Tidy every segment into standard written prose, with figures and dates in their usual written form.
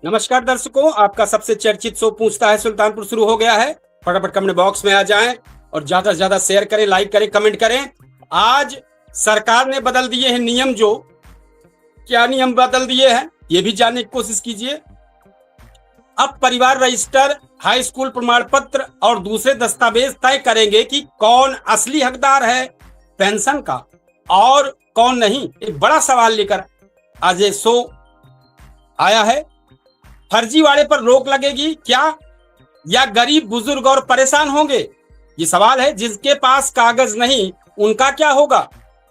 नमस्कार दर्शकों, आपका सबसे चर्चित शो पूछता है सुल्तानपुर शुरू हो गया है। फटाफट कमेंट बॉक्स में आ जाएं और ज्यादा से ज्यादा शेयर करें, लाइक करें, कमेंट करें। आज सरकार ने बदल दिए हैं नियम। जो क्या नियम बदल दिए हैं ये भी जानने की कोशिश कीजिए। अब परिवार रजिस्टर, हाई स्कूल प्रमाण पत्र और दूसरे दस्तावेज तय करेंगे कि कौन असली हकदार है पेंशन का और कौन नहीं। एक बड़ा सवाल लेकर आज ये शो आया है। फर्जीवाड़े पर रोक लगेगी क्या, या गरीब बुजुर्ग और परेशान होंगे? ये सवाल है। जिसके पास कागज नहीं उनका क्या होगा?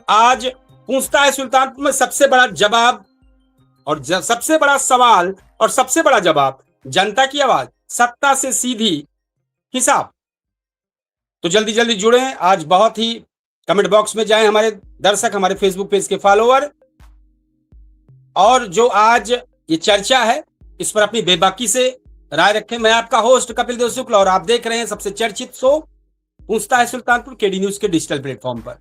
आज पूछता है सुल्तानपुर में सबसे बड़ा जवाब और सबसे बड़ा सवाल और सबसे बड़ा जवाब, जनता की आवाज, सत्ता से सीधी हिसाब। तो जल्दी जल्दी जुड़े। आज बहुत ही कमेंट बॉक्स में जाएं हमारे दर्शक, हमारे फेसबुक पेज के फॉलोअर, और जो आज ये चर्चा है इस पर अपनी बेबाकी से राय रखें। मैं आपका होस्ट कपिल देव शुक्ल और आप देख रहे हैं सबसे चर्चित शो पूछता है सुल्तानपुर केडी न्यूज के डिजिटल प्लेटफॉर्म पर।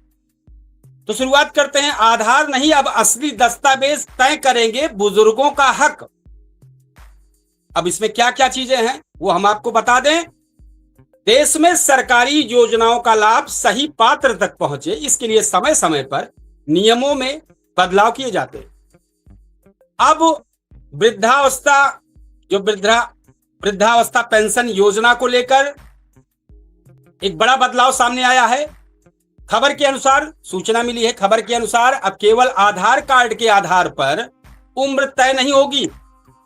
तो शुरुआत करते हैं। आधार नहीं, अब असली दस्तावेज तय करेंगे बुजुर्गों का हक। अब इसमें क्या क्या चीजें हैं वो हम आपको बता दें। देश में सरकारी योजनाओं का लाभ सही पात्र तक पहुंचे, इसके लिए समय समय पर नियमों में बदलाव किए जाते हैं। अब वृद्धावस्था वृद्धावस्था पेंशन योजना को लेकर एक बड़ा बदलाव सामने आया है। खबर के अनुसार, सूचना मिली है खबर के अनुसार, अब केवल आधार कार्ड के आधार पर उम्र तय नहीं होगी।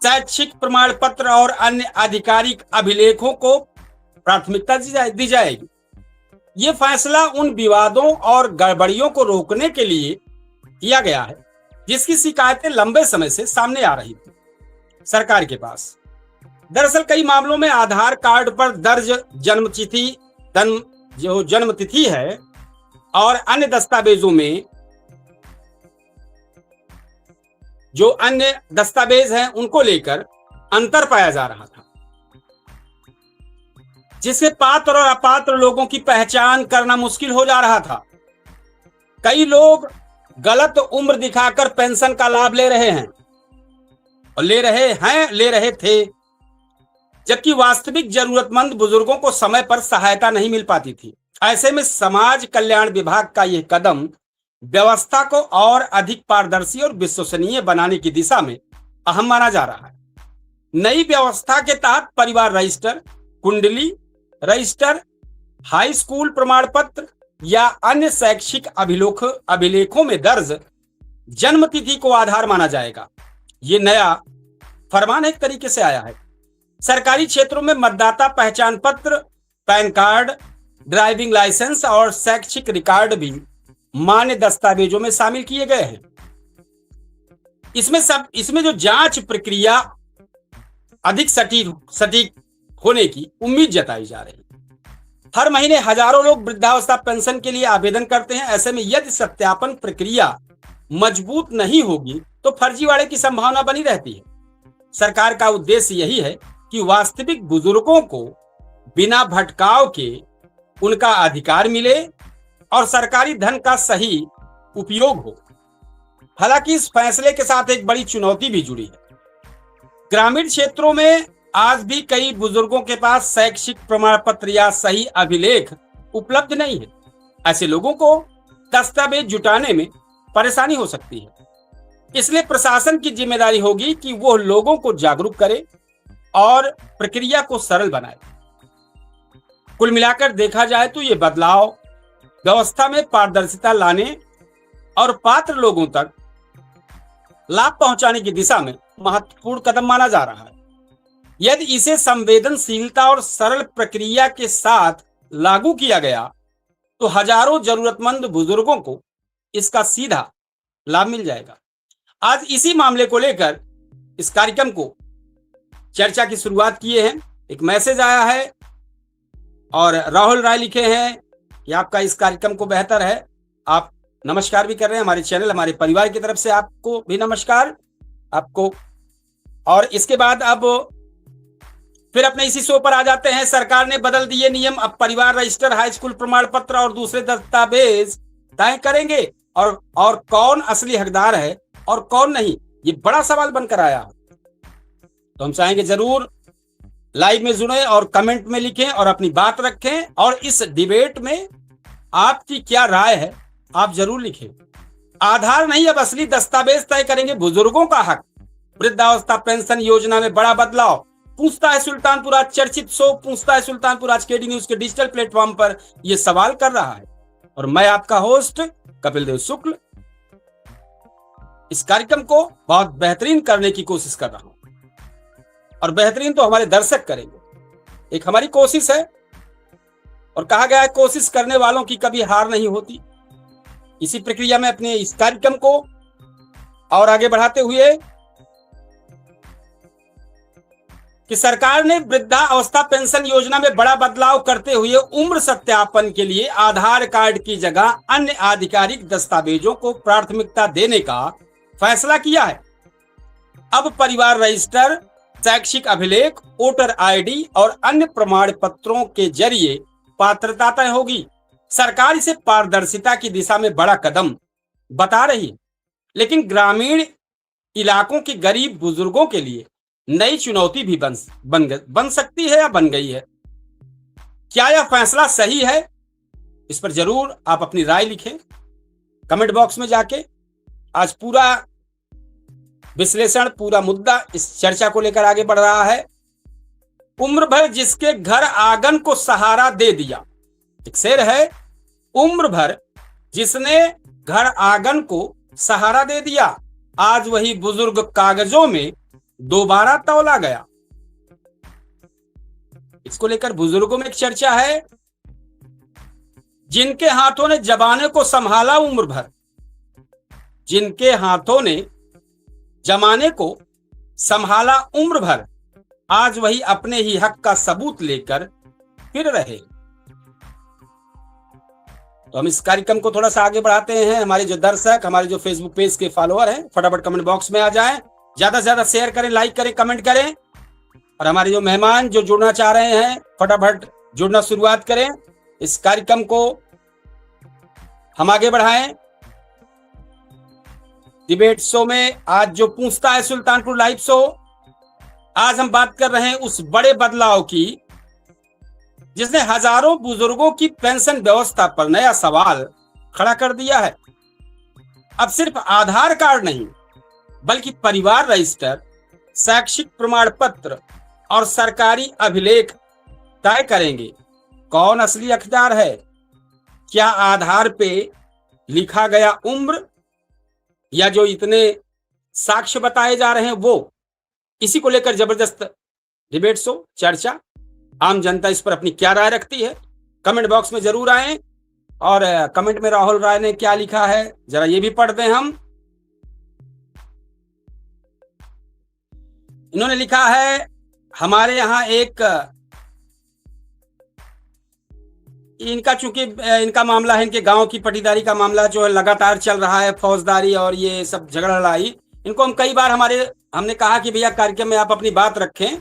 शैक्षिक प्रमाण पत्र और अन्य आधिकारिक अभिलेखों को प्राथमिकता दी जाएगी। यह फैसला उन विवादों और गड़बड़ियों को रोकने के लिए किया गया है जिसकी शिकायतें लंबे समय से सामने आ रही थी सरकार के पास। दरअसल कई मामलों में आधार कार्ड पर दर्ज जन्म तिथि है और अन्य दस्तावेजों में जो अन्य दस्तावेज हैं उनको लेकर अंतर पाया जा रहा था, जिससे पात्र और अपात्र लोगों की पहचान करना मुश्किल हो जा रहा था। कई लोग गलत उम्र दिखाकर पेंशन का लाभ ले रहे हैं और ले रहे थे, जबकि वास्तविक जरूरतमंद बुजुर्गों को समय पर सहायता नहीं मिल पाती थी। ऐसे में समाज कल्याण विभाग का यह कदम व्यवस्था को और अधिक पारदर्शी और विश्वसनीय बनाने की दिशा में अहम माना जा रहा है। नई व्यवस्था के तहत परिवार रजिस्टर, कुंडली रजिस्टर, हाई स्कूल प्रमाण पत्र या अन्य शैक्षिक अभिलेखों में दर्ज जन्म तिथि को आधार माना जाएगा। ये नया फरमान एक तरीके से आया है। सरकारी क्षेत्रों में मतदाता पहचान पत्र, पैन कार्ड, ड्राइविंग लाइसेंस और शैक्षिक रिकॉर्ड भी मान्य दस्तावेजों में शामिल किए गए हैं। इसमें जो जांच प्रक्रिया अधिक सटीक होने की उम्मीद जताई जा रही है। हर महीने हजारों लोग वृद्धावस्था पेंशन के लिए आवेदन करते हैं। ऐसे में यदि सत्यापन प्रक्रिया मजबूत नहीं होगी तो फर्जीवाड़े की संभावना बनी रहती है। सरकार का उद्देश्य यही है कि वास्तविक बुजुर्गों को बिना भटकाव के उनका अधिकार मिले और सरकारी धन का सही उपयोग हो। हालांकि इस फैसले के साथ एक बड़ी चुनौती भी जुड़ी है। ग्रामीण क्षेत्रों में आज भी कई बुजुर्गों के पास शैक्षिक प्रमाण पत्र या सही अभिलेख उपलब्ध नहीं है। ऐसे लोगों को दस्तावेज जुटाने में परेशानी हो सकती है। इसलिए प्रशासन की जिम्मेदारी होगी कि वो लोगों को जागरूक करे और प्रक्रिया को सरल बनाए। कुल मिलाकर देखा जाए तो ये बदलाव व्यवस्था में पारदर्शिता लाने और पात्र लोगों तक लाभ पहुंचाने की दिशा में महत्वपूर्ण कदम माना जा रहा है। यदि इसे संवेदनशीलता और सरल प्रक्रिया के साथ लागू किया गया तो हजारों जरूरतमंद बुजुर्गों को इसका सीधा लाभ मिल जाएगा। आज इसी मामले को लेकर इस कार्यक्रम को चर्चा की शुरुआत किए हैं। एक मैसेज आया है और राहुल राय लिखे हैं कि आपका इस कार्यक्रम को बेहतर है। आप नमस्कार भी कर रहे हैं हमारे चैनल, हमारे परिवार की तरफ से आपको भी नमस्कार आपको। और इसके बाद अब फिर अपने इसी शो पर आ जाते हैं। सरकार ने बदल दिए नियम, अब परिवार रजिस्टर, हाई स्कूल प्रमाण पत्र और दूसरे दस्तावेज तय करेंगे और कौन असली हकदार है और कौन नहीं, ये बड़ा सवाल बनकर आया। तो हम चाहेंगे जरूर लाइव में जुड़े और कमेंट में लिखें और अपनी बात रखें, और इस डिबेट में आपकी क्या राय है आप जरूर लिखें। आधार नहीं, अब असली दस्तावेज तय करेंगे बुजुर्गों का हक। वृद्धावस्था पेंशन योजना में बड़ा बदलाव, पूछता है सुल्तानपुर आज चर्चित शो। पूछता है सुल्तानपुर आज केडी न्यूज के डिजिटल प्लेटफॉर्म पर यह सवाल कर रहा है, और मैं आपका होस्ट कपिल देव शुक्ल इस कार्यक्रम को बहुत बेहतरीन करने की कोशिश कर रहा हूं, और बेहतरीन तो हमारे दर्शक करेंगे। एक हमारी कोशिश है, और कहा गया है कोशिश करने वालों की कभी हार नहीं होती। इसी प्रक्रिया में अपने इस कार्यक्रम को और आगे बढ़ाते हुए कि सरकार ने वृद्धावस्था पेंशन योजना में बड़ा बदलाव करते हुए उम्र सत्यापन के लिए आधार कार्ड की जगह अन्य आधिकारिक दस्तावेजों को प्राथमिकता देने का फैसला किया है। अब परिवार रजिस्टर, शैक्षिक अभिलेख, वोटर आईडी और अन्य प्रमाण पत्रों के जरिए पात्रता तय होगी। सरकार इसे पारदर्शिता की दिशा में बड़ा कदम बता रही है, लेकिन ग्रामीण इलाकों के गरीब बुजुर्गों के लिए नई चुनौती भी बन सकती है या बन गई है। क्या यह फैसला सही है? इस पर जरूर आप अपनी राय लिखें कमेंट बॉक्स में जाके। आज पूरा विश्लेषण, पूरा मुद्दा इस चर्चा को लेकर आगे बढ़ रहा है। उम्र भर जिसके घर आंगन को सहारा दे दिया, एक शेर है, उम्र भर जिसने घर आंगन को सहारा दे दिया, आज वही बुजुर्ग कागजों में दोबारा तौला गया। इसको लेकर बुजुर्गों में एक चर्चा है, जिनके हाथों ने जमाने को संभाला उम्र भर, जिनके हाथों ने जमाने को संभाला उम्र भर, आज वही अपने ही हक का सबूत लेकर फिर रहे। तो हम इस कार्यक्रम को थोड़ा सा आगे बढ़ाते हैं। हमारे जो दर्शक, हमारे जो फेसबुक पेज के फॉलोअर हैं, फटाफट कमेंट बॉक्स में आ जाएं, ज्यादा से ज्यादा शेयर करें, लाइक करें, कमेंट करें। और हमारे जो मेहमान जो जुड़ना चाह रहे हैं, फटाफट जुड़ना शुरुआत करें। इस कार्यक्रम को हम आगे बढ़ाएं। डिबेट शो में आज जो पूछता है सुल्तानपुर लाइव शो, आज हम बात कर रहे हैं उस बड़े बदलाव की जिसने हजारों बुजुर्गों की पेंशन व्यवस्था पर नया सवाल खड़ा कर दिया है। अब सिर्फ आधार कार्ड नहीं, बल्कि परिवार रजिस्टर, शैक्षिक प्रमाण पत्र और सरकारी अभिलेख तय करेंगे कौन असली हकदार है। क्या आधार पे लिखा गया उम्र, या जो इतने साक्ष्य बताए जा रहे हैं वो। इसी को लेकर जबरदस्त डिबेट शो, चर्चा। आम जनता इस पर अपनी क्या राय रखती है, कमेंट बॉक्स में जरूर आएं। और कमेंट में राहुल राय ने क्या लिखा है जरा ये भी पढ़ दें हम। इन्होंने लिखा है, हमारे यहाँ एक, इनका चूंकि इनका मामला है, इनके गांव की पटीदारी का मामला जो है लगातार चल रहा है, फौजदारी और ये सब झगड़ा लड़ाई। इनको हम कई बार हमने कहा कि भैया कार्यक्रम में आप अपनी बात रखें,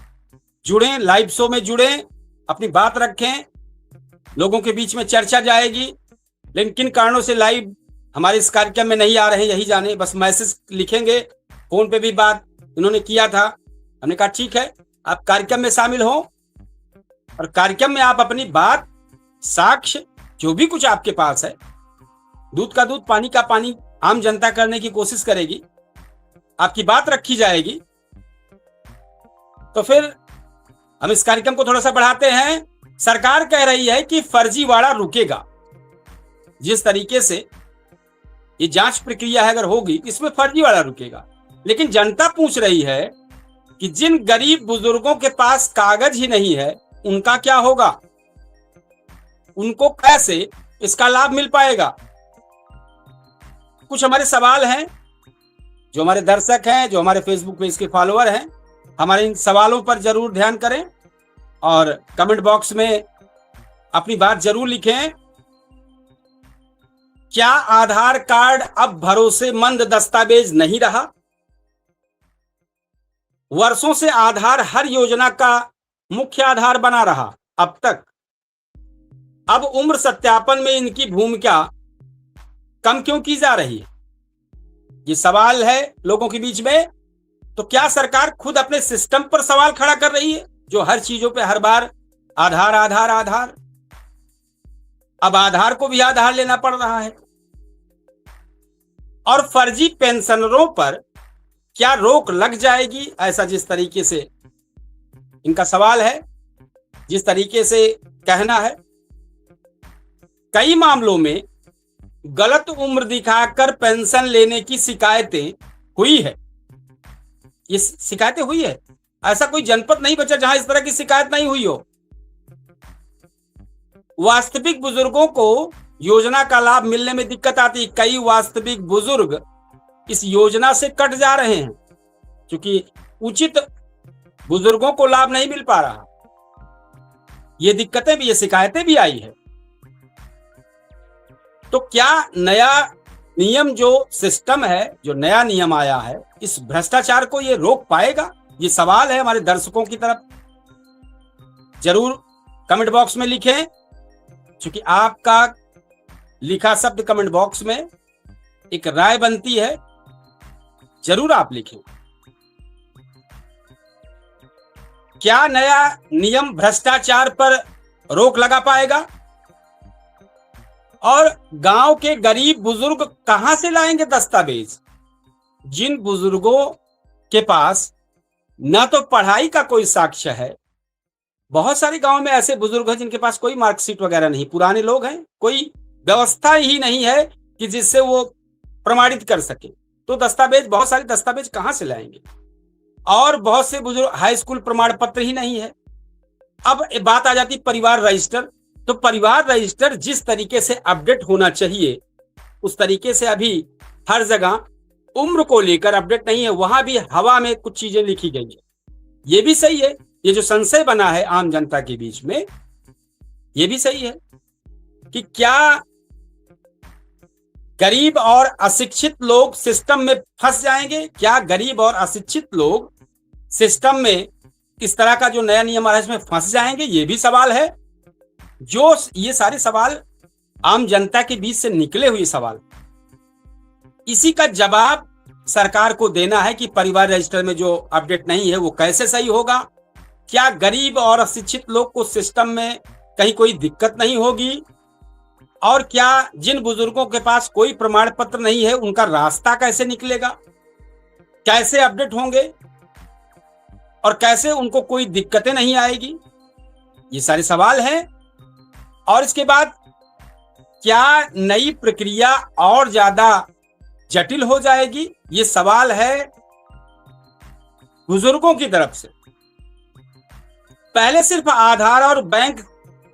जुड़ें, लाइव शो में जुड़ें, अपनी बात रखें, लोगों के बीच में चर्चा जाएगी। लेकिन किन कारणों से लाइव हमारे इस कार्यक्रम में नहीं आ रहे हैं यही जाने। बस मैसेज लिखेंगे, फोन पे भी बात इन्होंने किया था, हमने कहा ठीक है आप कार्यक्रम में शामिल हो, और कार्यक्रम में आप अपनी बात, साक्ष्य, जो भी कुछ आपके पास है, दूध का दूध पानी का पानी, आम जनता करने की कोशिश करेगी, आपकी बात रखी जाएगी। तो फिर हम इस कार्यक्रम को थोड़ा सा बढ़ाते हैं। सरकार कह रही है कि फर्जीवाड़ा रुकेगा। जिस तरीके से ये जांच प्रक्रिया है अगर होगी, इसमें फर्जीवाड़ा रुकेगा। लेकिन जनता पूछ रही है कि जिन गरीब बुजुर्गों के पास कागज ही नहीं है उनका क्या होगा, उनको कैसे इसका लाभ मिल पाएगा। कुछ हमारे सवाल हैं, जो हमारे दर्शक हैं, जो हमारे फेसबुक पेज के फॉलोअर हैं, हमारे इन सवालों पर जरूर ध्यान करें और कमेंट बॉक्स में अपनी बात जरूर लिखें। क्या आधार कार्ड अब भरोसेमंद दस्तावेज नहीं रहा? वर्षों से आधार हर योजना का मुख्य आधार बना रहा अब तक। अब उम्र सत्यापन में इनकी भूमिका कम क्यों की जा रही है? ये सवाल है लोगों के बीच में। तो क्या सरकार खुद अपने सिस्टम पर सवाल खड़ा कर रही है, जो हर चीजों पे हर बार आधार आधार आधार? अब आधार को भी आधार लेना पड़ रहा है। और फर्जी पेंशनरों पर क्या रोक लग जाएगी, ऐसा जिस तरीके से इनका सवाल है, जिस तरीके से कहना है, कई मामलों में गलत उम्र दिखाकर पेंशन लेने की शिकायतें हुई है। ये शिकायतें हुई है, ऐसा कोई जनपद नहीं बचा जहां इस तरह की शिकायत नहीं हुई हो। वास्तविक बुजुर्गों को योजना का लाभ मिलने में दिक्कत आती है। कई वास्तविक बुजुर्ग इस योजना से कट जा रहे हैं क्योंकि उचित बुजुर्गों को लाभ नहीं मिल पा रहा। ये दिक्कतें भी, ये शिकायतें भी आई है। तो क्या नया नियम, जो सिस्टम है, जो नया नियम आया है, इस भ्रष्टाचार को ये रोक पाएगा? ये सवाल है हमारे दर्शकों की तरफ। जरूर कमेंट बॉक्स में लिखें, क्योंकि आपका लिखा शब्द कमेंट बॉक्स में एक राय बनती है। जरूर आप लिखें, क्या नया नियम भ्रष्टाचार पर रोक लगा पाएगा? और गांव के गरीब बुजुर्ग कहां से लाएंगे दस्तावेज? जिन बुजुर्गों के पास न तो पढ़ाई का कोई साक्ष्य है, बहुत सारे गांव में ऐसे बुजुर्ग हैं जिनके पास कोई मार्कशीट वगैरह नहीं, पुराने लोग हैं, कोई व्यवस्था ही नहीं है कि जिससे वो प्रमाणित कर सके, तो दस्तावेज, बहुत सारे दस्तावेज कहां से लाएंगे? और बहुत से बुजुर्ग हाई स्कूल प्रमाण पत्र ही नहीं है। अब बात आ जाती परिवार रजिस्टर। तो परिवार रजिस्टर जिस तरीके से अपडेट होना चाहिए, उस तरीके से अभी हर जगह उम्र को लेकर अपडेट नहीं है। वहां भी हवा में कुछ चीजें लिखी गई है। ये भी सही है, ये जो संशय बना है आम जनता के बीच में, ये भी सही है कि क्या गरीब और अशिक्षित लोग सिस्टम में फंस जाएंगे? क्या गरीब और अशिक्षित लोग सिस्टम में इस तरह का जो नया नियम आ रहा है इसमें फंस जाएंगे? ये भी सवाल है। जो ये सारे सवाल आम जनता के बीच से निकले हुए सवाल, इसी का जवाब सरकार को देना है कि परिवार रजिस्टर में जो अपडेट नहीं है वो कैसे सही होगा। क्या गरीब और अशिक्षित लोग को सिस्टम में कहीं कोई दिक्कत नहीं होगी? और क्या जिन बुजुर्गों के पास कोई प्रमाण पत्र नहीं है उनका रास्ता कैसे निकलेगा? कैसे अपडेट होंगे? और कैसे उनको कोई दिक्कतें नहीं आएगी? ये सारे सवाल हैं। और इसके बाद क्या नई प्रक्रिया और ज्यादा जटिल हो जाएगी? ये सवाल है बुजुर्गों की तरफ से। पहले सिर्फ आधार और बैंक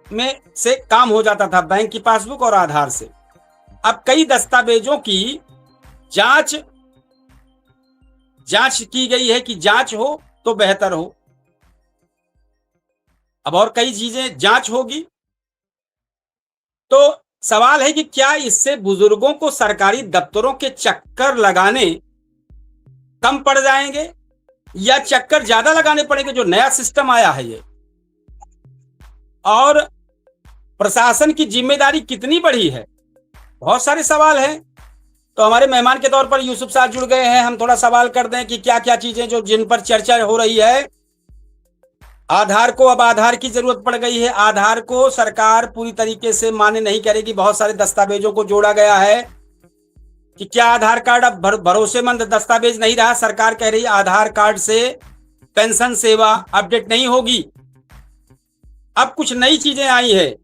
में से काम हो जाता था, बैंक की पासबुक और आधार से। अब कई दस्तावेजों की जांच की गई है कि जांच हो तो बेहतर हो। अब और कई चीजें जांच होगी। तो सवाल है कि क्या इससे बुजुर्गों को सरकारी दफ्तरों के चक्कर लगाने कम पड़ जाएंगे या चक्कर ज्यादा लगाने पड़ेंगे? जो नया सिस्टम आया है ये, और प्रशासन की जिम्मेदारी कितनी बड़ी है? बहुत सारे सवाल हैं। तो हमारे मेहमान के तौर पर यूसुफ साहब जुड़ गए हैं। हम थोड़ा सवाल कर दें कि क्या क्या चीजें जो जिन पर चर्चा हो रही है। आधार को, अब आधार की जरूरत पड़ गई है। आधार को सरकार पूरी तरीके से मान्य नहीं करेगी। बहुत सारे दस्तावेजों को जोड़ा गया है कि क्या आधार कार्ड अब भरोसेमंद दस्तावेज नहीं रहा। सरकार कह रही है आधार कार्ड से पेंशन सेवा अपडेट नहीं होगी। अब कुछ नई चीजें आई है।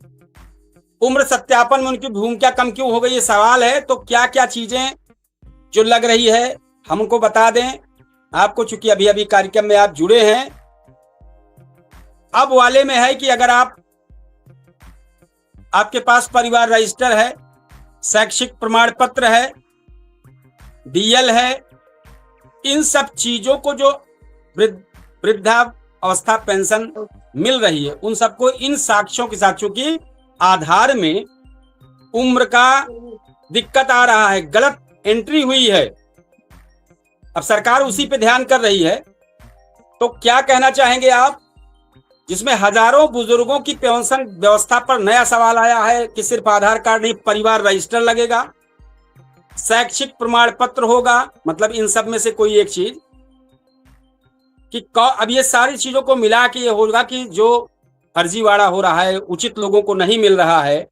उम्र सत्यापन में उनकी भूमिका कम क्यों हो गई, ये सवाल है। तो क्या क्या चीजें जो लग रही है हमको बता दें आपको, चूंकि अभी अभी कार्यक्रम में आप जुड़े हैं। अब वाले में है कि अगर आपके पास परिवार रजिस्टर है, शैक्षिक प्रमाण पत्र है, डीएल है, इन सब चीजों को जो वृद्धावस्था पेंशन मिल रही है उन सबको इन साक्ष्यों के साथ, चूंकि आधार में उम्र का दिक्कत आ रहा है, गलत एंट्री हुई है, अब सरकार उसी पे ध्यान कर रही है। तो क्या कहना चाहेंगे आप, जिसमें हजारों बुजुर्गों की पेंशन व्यवस्था पर नया सवाल आया है कि सिर्फ आधार कार्ड नहीं, परिवार रजिस्टर लगेगा, शैक्षिक प्रमाण पत्र होगा, मतलब इन सब में से कोई एक चीज। कि अब ये सारी चीजों को मिला के ये होगा कि जो फर्जीवाड़ा हो रहा है, उचित लोगों को नहीं मिल रहा है।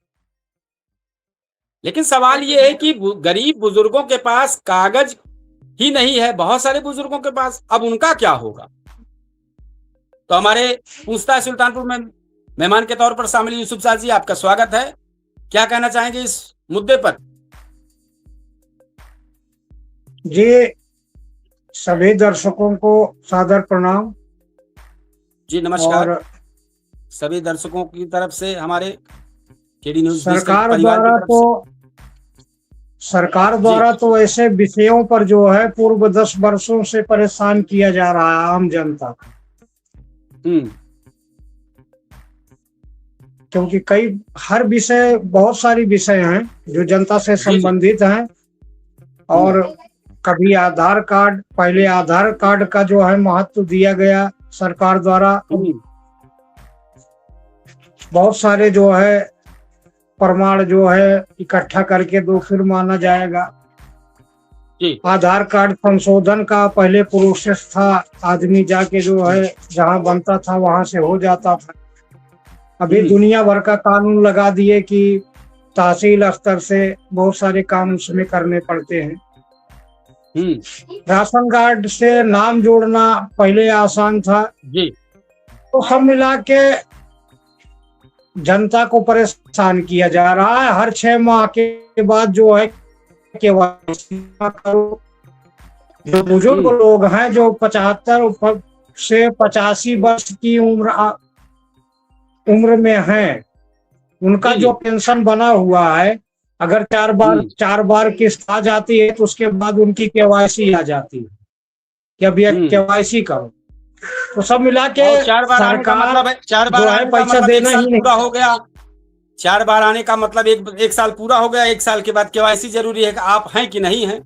लेकिन सवाल ये है कि गरीब बुजुर्गों के पास कागज ही नहीं है, बहुत सारे बुजुर्गों के पास, अब उनका क्या होगा। तो हमारे पूछताछ सुल्तानपुर में मेहमान के तौर पर शामिल यूसुफ साहब जी, आपका स्वागत है। क्या कहना चाहेंगे इस मुद्दे पर? जी, सभी दर्शकों को सादर प्रणाम। जी नमस्कार। और सभी दर्शकों की तरफ से हमारे केडी न्यूज़ सरकार द्वारा तो ऐसे विषयों पर जो है पूर्व 10 वर्षों से परेशान किया जा रहा है आम जनता को। क्योंकि हर विषय, बहुत सारी विषय हैं जो जनता से संबंधित हैं। और कभी आधार कार्ड, पहले आधार कार्ड का जो है महत्व दिया गया सरकार द्वारा। बहुत सारे जो है प्रमाण जो है इकट्ठा करके दो फिर माना जाएगा। आधार कार्ड संशोधन का पहले प्रोसेस था, आदमी जाके जो है जहाँ बनता था वहां से हो जाता था। अभी दुनिया भर का कानून लगा दिए कि तहसील स्तर से बहुत सारे काम उसमें करने पड़ते हैं। राशन कार्ड से नाम जोड़ना पहले आसान था जी। तो सब मिला के जनता को परेशान किया जा रहा है। हर 6 माह के बाद जो है केवाईसी करो। जो बुजुर्ग लोग हैं जो 75 से 85 वर्ष की उम्र में हैं, उनका जो पेंशन बना हुआ है, अगर 4 बार किस्त आ जाती है तो उसके बाद उनकी केवाईसी आ जाती है कि अब ये केवाईसी करो। तो सब मिला के 4 बार आने का मतलब है 4 बार आने का पैसा मतलब देना ही पूरा हो गया। 4 बार आने का मतलब एक साल पूरा हो गया। 1 साल के बाद केवाईसी जरूरी है कि आप हैं कि नहीं हैं।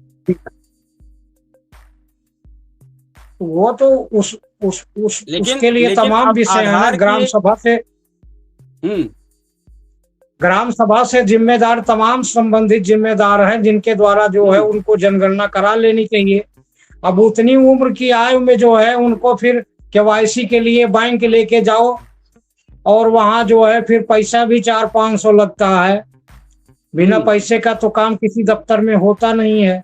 वो तो उसके लिए तमाम विषय है। ग्राम सभा से जिम्मेदार तमाम संबंधित जिम्मेदार हैं, जिनके द्वारा जो है उनको जनगणना करा लेनी चाहिए। अब उतनी उम्र की आयु में जो है उनको फिर केवाईसी के लिए बैंक लेके जाओ और वहां जो है फिर पैसा भी 400-500 लगता है। बिना पैसे का तो काम किसी दफ्तर में होता नहीं है।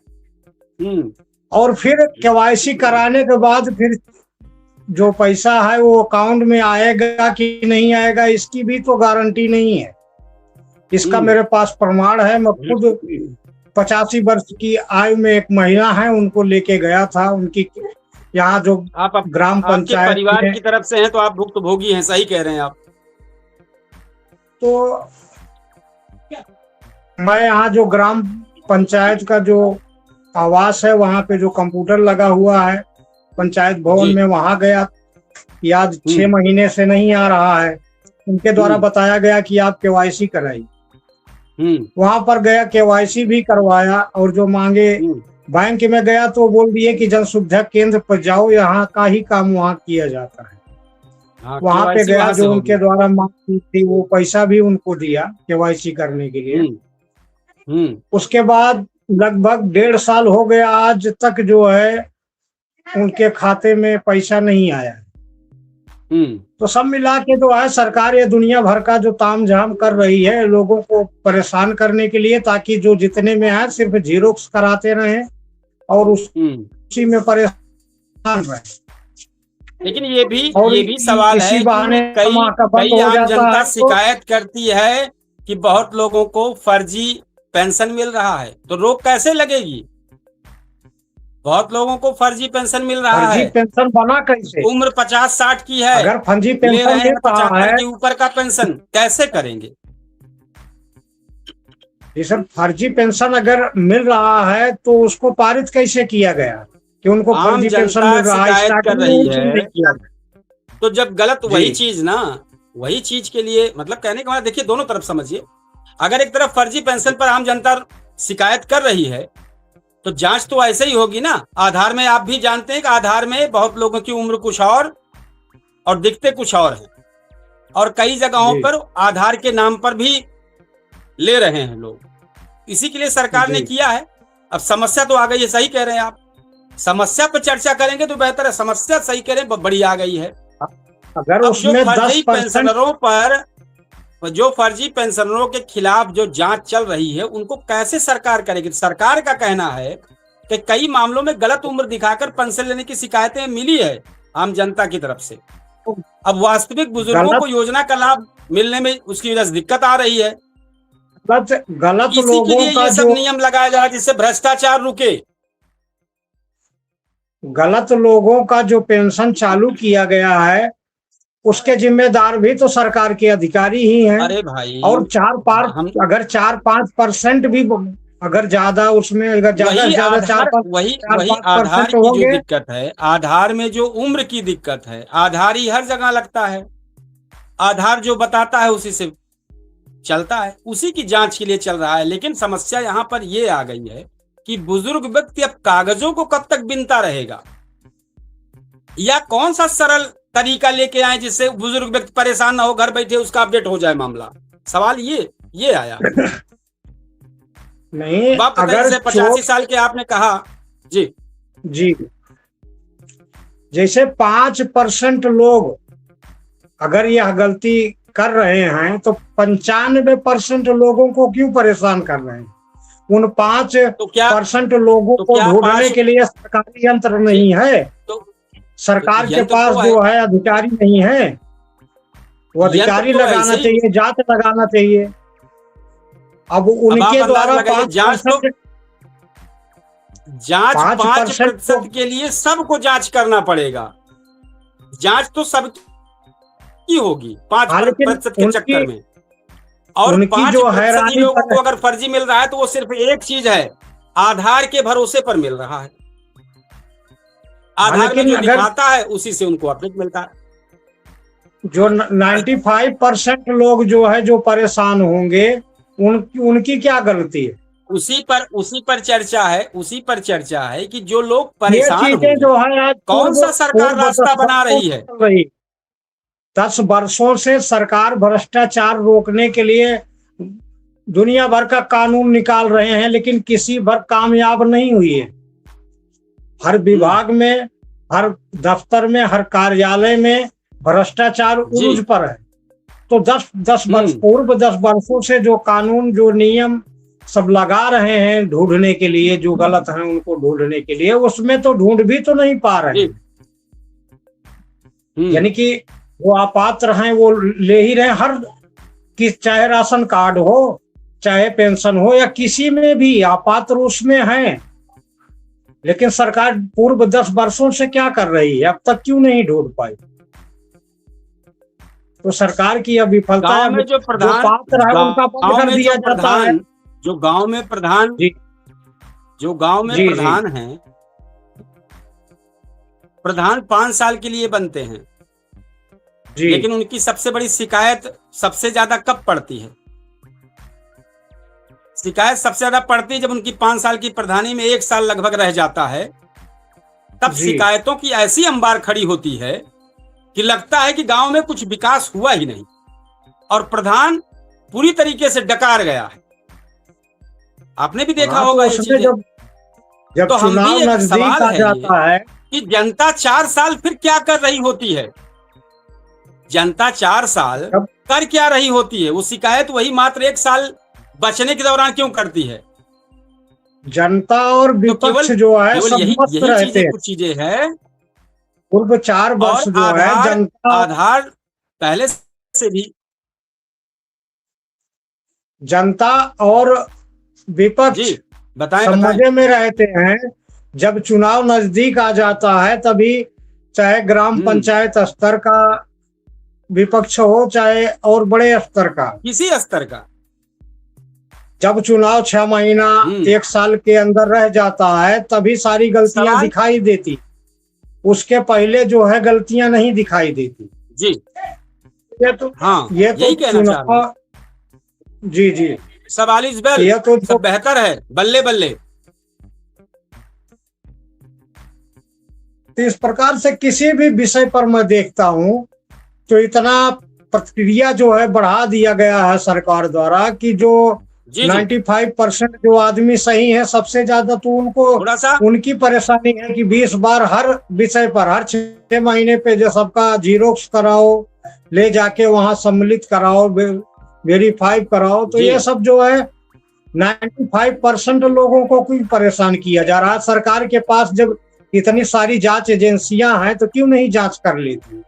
और फिर केवाईसी कराने के बाद फिर जो पैसा है वो अकाउंट में आएगा कि नहीं आएगा, इसकी भी तो गारंटी नहीं है। इसका मेरे पास प्रमाण है। मैं खुद 85 वर्ष की आयु में एक महिला है, उनको लेके गया था। उनकी यहाँ जो आप ग्राम पंचायत परिवार की तरफ से हैं तो आप भुक्तभोगी हैं, सही कह रहे हैं आप। तो मैं यहाँ जो ग्राम पंचायत का जो आवास है वहाँ पे जो कंप्यूटर लगा हुआ है पंचायत भवन में, वहां गया। याद 6 महीने से नहीं आ रहा है। उनके द्वारा बताया गया कि आप केवाईसी कराइए। वहां पर गया, केवाईसी भी करवाया और जो मांगे बैंक में गया तो बोल दिए कि जन सुविधा केंद्र पर जाओ, यहाँ का ही काम वहाँ किया जाता है। वहां पे गया, जो उनके द्वारा मांग थी वो पैसा भी उनको दिया केवाईसी करने के लिए। उसके बाद लगभग 1.5 साल हो गया, आज तक जो है उनके खाते में पैसा नहीं आया। तो सब मिला के जो है सरकार ये दुनिया भर का जो तामझाम कर रही है लोगों को परेशान करने के लिए, ताकि जो जितने में है सिर्फ जीरोक्स कराते रहे और उसी में परेशान रहे। लेकिन ये भी सवाल है कि कई आम जनता शिकायत करती है कि बहुत लोगों को फर्जी पेंशन मिल रहा है, तो रोक कैसे लगेगी? बहुत लोगों को फर्जी पेंशन मिल रहा है। पेंशन बना कैसे? उम्र 50-60 की है, अगर फर्जी पेंशन ले 75 के ऊपर का पेंशन कैसे करेंगे? ये सब फर्जी पेंशन अगर मिल रहा है तो उसको पारित कैसे किया गया कि उनको फर्जी पेंशन मिल रहा है? कर रही है तो जब गलत वही चीज ना, वही चीज के लिए मतलब कहने का मतलब, देखिए दोनों तरफ समझिए। अगर एक तरफ फर्जी पेंशन पर आम जनता शिकायत कर रही है तो जांच तो ऐसे ही होगी ना। आधार में आप भी जानते हैं कि आधार में बहुत लोगों की उम्र कुछ और दिखते कुछ और है, और कई जगहों पर आधार के नाम पर भी ले रहे हैं लोग। इसी के लिए सरकार ने किया है। अब समस्या तो आ गई है, सही कह रहे हैं आप। समस्या पर चर्चा करेंगे तो बेहतर है। समस्या सही करें, बड़ी आ गई है। अगर अब उसमें 10% जो फर्जी पेंशनरों के खिलाफ जो जांच चल रही है उनको कैसे सरकार करेगी? सरकार का कहना है कि कई मामलों में गलत उम्र दिखाकर पेंशन लेने की शिकायतें मिली है आम जनता की तरफ से। अब वास्तविक बुजुर्गों को योजना का लाभ मिलने में उसकी वजह से दिक्कत आ रही है। गलत इसी लोगों के लिए का ये सब नियम लगाया जा रहा है जिससे भ्रष्टाचार रुके। गलत लोगों का जो पेंशन चालू किया गया है उसके जिम्मेदार भी तो सरकार के अधिकारी ही हैं। अरे भाई, और 4-5% भी अगर ज्यादा उसमें अगर ज्यादा से ज्यादा 4-5% की जो होंगे। दिक्कत है, आधार में जो उम्र की दिक्कत है, आधार ही हर जगह लगता है। आधार जो बताता है उसी से चलता है, उसी की जांच के लिए चल रहा है। लेकिन समस्या यहाँ पर ये आ गई है कि बुजुर्ग व्यक्ति अब कागजों को कब तक बिनता रहेगा, या कौन सा सरल तरीका लेके आए जिससे बुजुर्ग व्यक्ति परेशान ना हो, घर बैठे उसका अपडेट हो जाए मामला। सवाल ये आया। नहीं, अगर 85 साल के आपने कहा जी जैसे 5% लोग अगर यह गलती कर रहे हैं तो 95% लोगों को क्यों परेशान कर रहे हैं? उन 5% लोगों को ढूंढने के लिए सरकारी यंत्र नहीं है, सरकार के पास जो है अधिकारी नहीं है। वो अधिकारी लगाना चाहिए, जांच लगाना चाहिए। अब उनके द्वारा 5% के लिए सबको जांच करना पड़ेगा। जांच तो सबकी होगी 5% के चक्कर में। और 5% लोगों को अगर फर्जी मिल रहा है तो वो सिर्फ एक चीज है, आधार के भरोसे पर मिल रहा है। आधार में जो दिखाता है उसी से उनको अपडेट मिलता है। जो 95% लोग जो है जो परेशान होंगे उनकी क्या गलती है? उसी पर चर्चा है कि जो लोग परेशान होंगे, जो है कौन सा सरकार रास्ता बना रही है? 10 वर्षों से सरकार भ्रष्टाचार रोकने के लिए दुनिया भर का कानून निकाल रहे हैं, लेकिन किसी भर कामयाब नहीं हुई है। हर विभाग में, हर दफ्तर में, हर कार्यालय में भ्रष्टाचार उरूज पर है। तो 10 वर्ष पूर्व 10 वर्षों से जो कानून, जो नियम सब लगा रहे हैं ढूंढने के लिए, जो गलत हैं उनको ढूंढने के लिए, उसमें तो ढूंढ भी तो नहीं पा रहे हैं। यानी कि वो अपात्र हैं वो ले ही रहे। चाहे राशन कार्ड हो, चाहे पेंशन हो, या किसी में भी अपात्र उसमें हैं। लेकिन सरकार पूर्व 10 वर्षों से क्या कर रही है, अब तक क्यों नहीं ढूंढ पाई? तो सरकार की यह विफलता है। जो पात्र है उनका बंद कर दिया जाता है। जो गांव में प्रधान हैं, प्रधान 5 साल के लिए बनते हैं, लेकिन उनकी सबसे बड़ी शिकायत सबसे ज्यादा कब पड़ती है? शिकायत सबसे ज्यादा पड़ती है जब उनकी 5 साल की प्रधानी में 1 साल लगभग रह जाता है। तब शिकायतों की ऐसी अंबार खड़ी होती है कि लगता है कि गांव में कुछ विकास हुआ ही नहीं और प्रधान पूरी तरीके से डकार गया है। आपने भी देखा होगा ये चीजें। जब तो हम भी एक सवाल है कि जनता 4 साल फिर क्या कर रही होती है? जनता 4 साल कर क्या रही होती है? वो शिकायत वही मात्र 1 साल बचने के दौरान क्यों करती है? जनता और विपक्ष जो है सब मस्त रहते हैं। कुछ चीजें हैं। पूर्व 4 वर्ष जो है जनता, आधार पहले से भी जनता और विपक्ष मजे में रहते हैं। जब चुनाव नजदीक आ जाता है तभी चाहे ग्राम पंचायत स्तर का विपक्ष हो, चाहे और बड़े स्तर का, किसी स्तर का, जब चुनाव 6 महीना 1 साल के अंदर रह जाता है तभी सारी गलतियां दिखाई देती। उसके पहले जो है गलतियां नहीं दिखाई देती। जी, ये तो चुनाव, जी सवाल इस बार यह तो सब बेहतर है, बल्ले बल्ले। तो इस प्रकार से किसी भी विषय पर मैं देखता हूं तो इतना प्रक्रिया जो है बढ़ा दिया गया है सरकार द्वारा कि जो जी जी 95% जो आदमी सही है, सबसे ज्यादा तो उनको थोड़ा सा उनकी परेशानी है कि 20 बार हर विषय पर हर 6 महीने पे जो सबका जीरोक्स कराओ, ले जाके वहां सम्मिलित कराओ, वेरीफाई कराओ। तो जी ये सब जो है 95% लोगों को क्यों परेशान किया जा रहा है। सरकार के पास जब इतनी सारी जांच एजेंसियां हैं तो क्यों नहीं जांच कर लेती।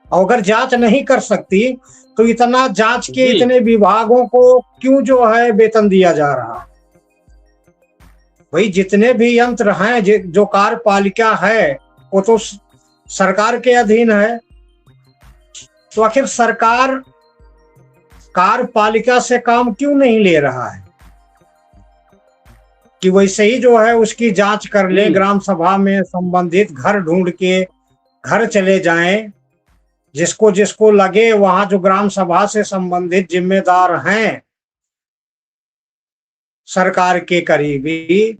और अगर जांच नहीं कर सकती तो इतना जांच के जी इतने विभागों को क्यों जो है वेतन दिया जा रहा है। भाई जितने भी यंत्र हैं, जो कार्यपालिका है, वो तो सरकार के अधीन है। तो आखिर सरकार कार्यपालिका से काम क्यों नहीं ले रहा है कि वैसे ही जो है उसकी जांच कर ले, ग्राम सभा में संबंधित घर ढूंढ के घर चले जाएं, जिसको जिसको लगे वहां जो ग्राम सभा से संबंधित जिम्मेदार हैं सरकार के करीबी,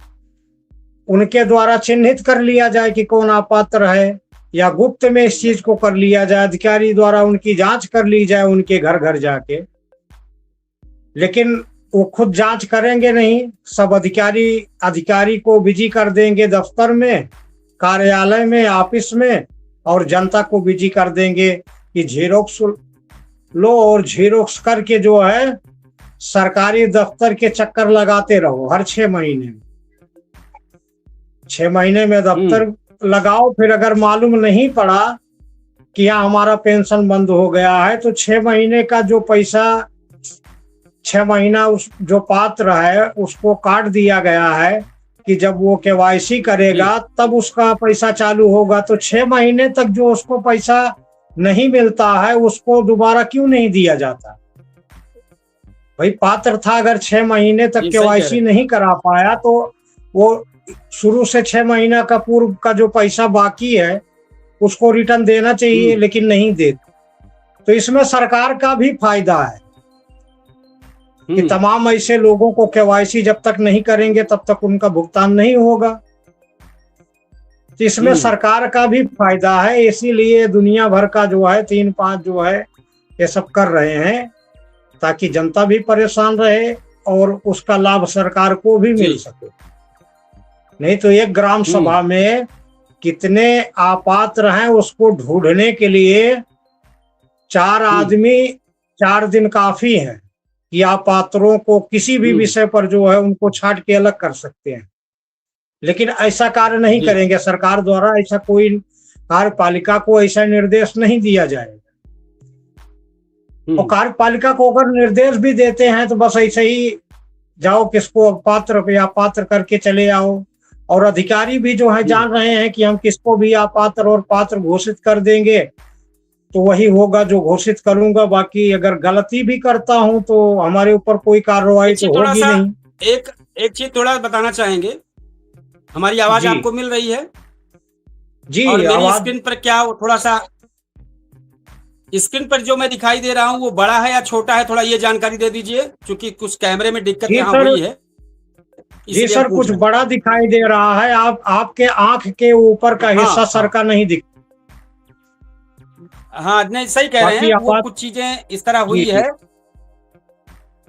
उनके द्वारा चिन्हित कर लिया जाए कि कौन अपात्र है, या गुप्त में इस चीज को कर लिया जाए, अधिकारी द्वारा उनकी जांच कर ली जाए उनके घर घर जाके। लेकिन वो खुद जांच करेंगे नहीं, सब अधिकारी को बिजी कर देंगे दफ्तर में, कार्यालय में, ऑफिस में, और जनता को बिजी कर देंगे कि झेरोक्स लो और झेरोक्स करके जो है सरकारी दफ्तर के चक्कर लगाते रहो हर 6 महीने में। 6 महीने में दफ्तर लगाओ, फिर अगर मालूम नहीं पड़ा कि यहाँ हमारा पेंशन बंद हो गया है तो 6 महीने का जो पैसा 6 महीना उस जो पात्र है उसको काट दिया गया है कि जब वो केवाईसी करेगा तब उसका पैसा चालू होगा। तो 6 महीने तक जो उसको पैसा नहीं मिलता है उसको दोबारा क्यों नहीं दिया जाता। भाई पात्र था, अगर 6 महीने तक केवाईसी नहीं करा पाया तो वो शुरू से 6 महीना का पूर्व का जो पैसा बाकी है उसको रिटर्न देना चाहिए, लेकिन नहीं देते। तो इसमें सरकार का भी फायदा है कि तमाम ऐसे लोगों को केवाईसी जब तक नहीं करेंगे तब तक उनका भुगतान नहीं होगा। तो इसमें सरकार का भी फायदा है, इसीलिए दुनिया भर का जो है 3-5 जो है ये सब कर रहे हैं ताकि जनता भी परेशान रहे और उसका लाभ सरकार को भी मिल सके। नहीं तो एक ग्राम सभा में कितने अपात्र हैं उसको ढूंढने के लिए 4 आदमी 4 दिन काफी है कि अपात्रों को किसी भी विषय पर जो है उनको छांट के अलग कर सकते हैं। लेकिन ऐसा कार्य नहीं करेंगे, सरकार द्वारा ऐसा कोई कार्यपालिका को ऐसा निर्देश नहीं दिया जाएगा। और कार्यपालिका को अगर निर्देश भी देते हैं तो बस ऐसे ही जाओ, किसको अपात्र या पात्र करके चले आओ। और अधिकारी भी जो है जान रहे हैं कि हम किसको भी अपात्र और पात्र घोषित कर देंगे तो वही होगा जो घोषित करूंगा, बाकी अगर गलती भी करता हूं तो हमारे ऊपर कोई कार्रवाई तो होगी नहीं। एक चीज थोड़ा बताना चाहेंगे, हमारी आवाज आपको मिल रही है? जी, और मेरी स्क्रीन पर क्या थोड़ा सा स्क्रीन पर जो मैं दिखाई दे रहा हूँ वो बड़ा है या छोटा है, थोड़ा ये जानकारी दे दीजिए, क्योंकि कुछ कैमरे में दिक्कत यहाँ हुई है। जी सर, कुछ बड़ा दिखाई दे रहा है। आपके आंख के ऊपर का हिस्सा सर का नहीं दिख। हाँ नहीं, सही कह रहे हैं। वो कुछ चीजें इस तरह हुई है,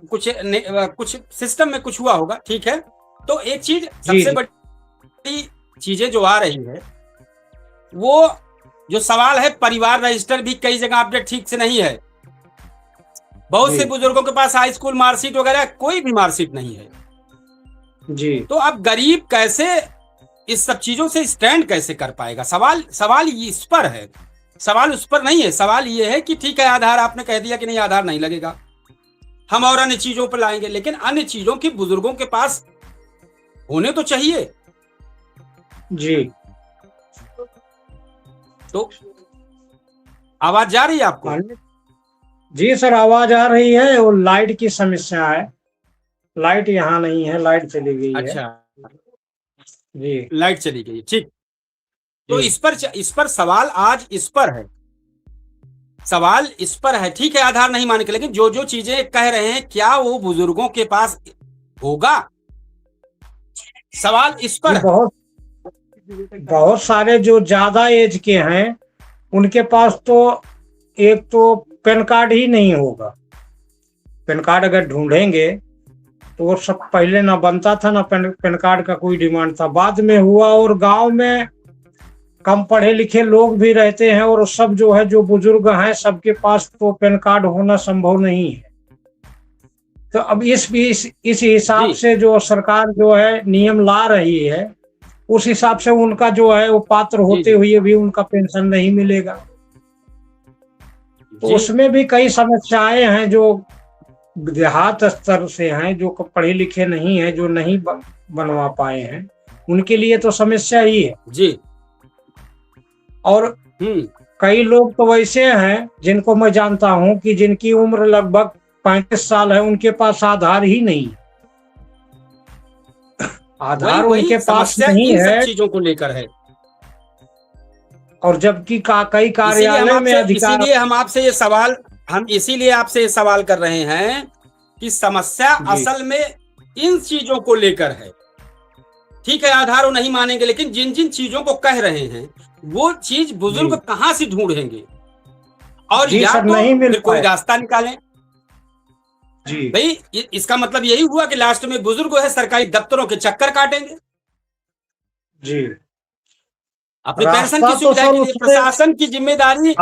कुछ सिस्टम में कुछ हुआ होगा, ठीक है। तो एक चीज सबसे बड़ी चीजें जो आ रही है वो जो सवाल है, परिवार रजिस्टर भी कई जगह अपडेट ठीक से नहीं है। बहुत से बुजुर्गों के पास हाई स्कूल मार्कशीट वगैरह कोई भी मार्कशीट नहीं है जी। तो अब गरीब कैसे इस सब चीजों से स्टैंड कैसे कर पाएगा? सवाल इस पर है, सवाल उस पर नहीं है। सवाल ये है कि ठीक है, आधार आपने कह दिया कि नहीं, आधार नहीं लगेगा, हम और अन्य चीजों पर लाएंगे, लेकिन अन्य चीजों की बुजुर्गों के पास होने तो चाहिए जी। तो आवाज जा रही है आपको? जी सर, आवाज आ रही है। और लाइट की समस्या है, लाइट यहाँ नहीं है, लाइट चली गई है। अच्छा जी, लाइट चली गई, ठीक। तो इस पर सवाल आज इस पर है, सवाल इस पर है, ठीक है, आधार नहीं माने के, लेकिन जो जो चीजें कह रहे हैं क्या वो बुजुर्गों के पास होगा? सवाल इस पर है। बहुत सारे जो ज्यादा एज के हैं उनके पास तो एक तो पैन कार्ड ही नहीं होगा। पैन कार्ड अगर ढूंढेंगे वो सब पहले ना बनता था, ना पैन कार्ड का कोई डिमांड था, बाद में हुआ। और गांव में कम पढ़े लिखे लोग भी रहते हैं और सब जो है, जो बुजुर्ग हैं, सबके पास तो पैन कार्ड होना संभव नहीं है। तो अब इस हिसाब जी से जो सरकार जो है नियम ला रही है, उस हिसाब से उनका जो है वो पात्र जी होते जी हुए भी उनका पेंशन नहीं मिलेगा। तो जी उसमें भी कई समस्याएं हैं जो देहात स्तर से हैं, जो पढ़े लिखे नहीं हैं, जो नहीं बनवा पाए हैं, उनके लिए तो समस्या ही है। जी। और हम्म। कई लोग तो वैसे हैं जिनको मैं जानता हूं कि जिनकी उम्र लगभग 35 साल है, उनके पास आधार ही नहीं, वही आधार वही उनके पास समस्या नहीं इन सब है। चीजों को लेकर है। और जबकि कई कार्यालय में अधिकार। इसीलिए आपसे ये सवाल कर रहे हैं कि समस्या जी असल में इन चीजों को लेकर है। ठीक है, आधार वो नहीं मानेंगे, लेकिन जिन जिन चीजों को कह रहे हैं वो चीज बुजुर्ग जी कहां से ढूंढेंगे, और जी या सर, तो नहीं मिल फिर कोई पाए। रास्ता निकालें। जी भाई इसका मतलब यही हुआ कि लास्ट में बुजुर्ग है सरकारी दफ्तरों के चक्कर काटेंगे जी। अपनी पेंशन रास्ता की तो सुविधा सर के लिए। उसमें प्रशासन की जिम्मेदारी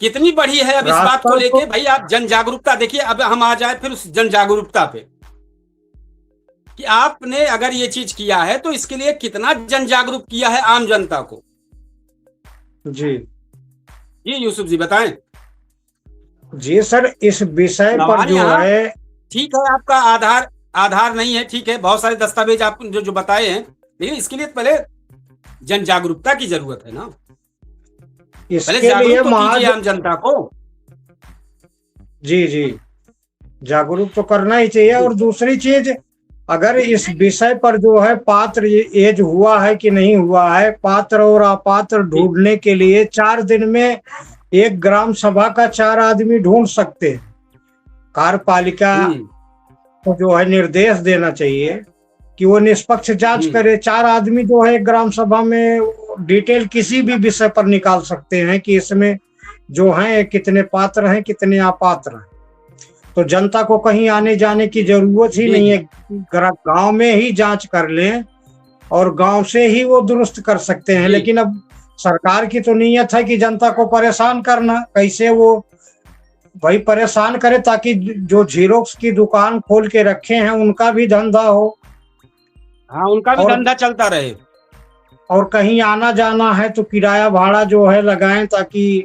कितनी बड़ी है अब इस बात को रास्ता तो लेके। भाई आप जन जागरूकता देखिए, अब हम आ जाए फिर उस जन जागरूकता पे कि आपने अगर ये चीज किया है तो इसके लिए कितना जन जागरूक किया है आम जनता को। जी जी यूसुफ जी बताएं। जी सर, इस विषय पर हमारे जो यहाँ है। ठीक है आपका आधार आधार नहीं है, ठीक है, बहुत सारे दस्तावेज आप जो जो बताए हैं, लेकिन इसके लिए पहले जन जागरूकता की जरूरत है ना। पहले इसके लिए जागरूक तो कीजिए आम जनता को। जी जी, जागरूक तो करना ही चाहिए। और दूसरी चीज, अगर इस विषय पर जो है पात्र एज हुआ है कि नहीं हुआ है, पात्र और अपात्र ढूंढने के लिए 4 दिन में एक ग्राम सभा का 4 आदमी ढूंढ सकते हैं। कार्यपालिका को जो है निर्देश देना चाहिए कि वो निष्पक्ष जांच करे। 4 आदमी जो है ग्राम सभा में डिटेल किसी भी विषय पर निकाल सकते हैं कि इसमें जो है कितने पात्र हैं, कितने अपात्र हैं। तो जनता को कहीं आने जाने की जरूरत ही नहीं है, गांव में ही जांच कर लें और गांव से ही वो दुरुस्त कर सकते हैं। लेकिन अब सरकार की तो नीयत है कि जनता को परेशान करना। कैसे वो भाई परेशान करे ताकि जो जीरोक्स की दुकान खोल के रखे हैं उनका भी धंधा हो। हाँ, उनका भी धंधा चलता रहे। और कहीं आना जाना है तो किराया भाड़ा जो है लगाएं, ताकि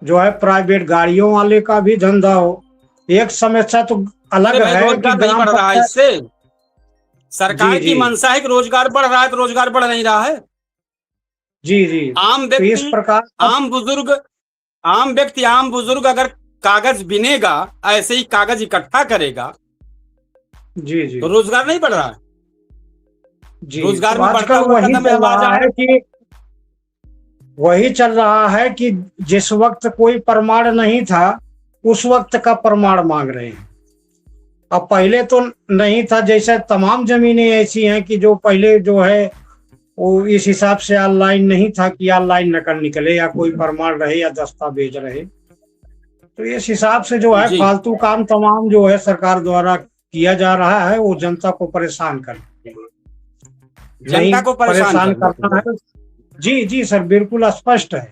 जो है प्राइवेट गाड़ियों वाले का भी धंधा हो। एक समस्या तो अलग है कि रोजगार नहीं बढ़ रहा है इससे। सरकार की मंशा है कि रोजगार बढ़ रहा है, तो रोजगार बढ़ नहीं रहा है। जी जी। आम तो इस व्यक्ति, प्रकार आम बुजुर्ग अगर कागज बिनेगा, ऐसे ही कागज इकट्ठा करेगा, जी जी, तो रोजगार नहीं बढ़ रहा है। जी रोजगार तो में बढ़ता हुआ कदम है आवाज है कि वही चल रहा है कि जिस वक्त कोई प्रमाण नहीं था उस वक्त का प्रमाण मांग रहे हैं। अब पहले तो नहीं था, जैसे तमाम जमीनें ऐसी हैं कि जो पहले जो है वो इस हिसाब से ऑनलाइन नहीं था कि ऑनलाइन नकल निकले या कोई प्रमाण रहे या दस्तावेज रहे। तो इस हिसाब से जो है फालतू काम तमाम जो है सरकार द्वारा किया जा रहा है, वो जनता को परेशान करने के लिए। जनता को परेशान करना है। जी जी सर, बिल्कुल स्पष्ट है।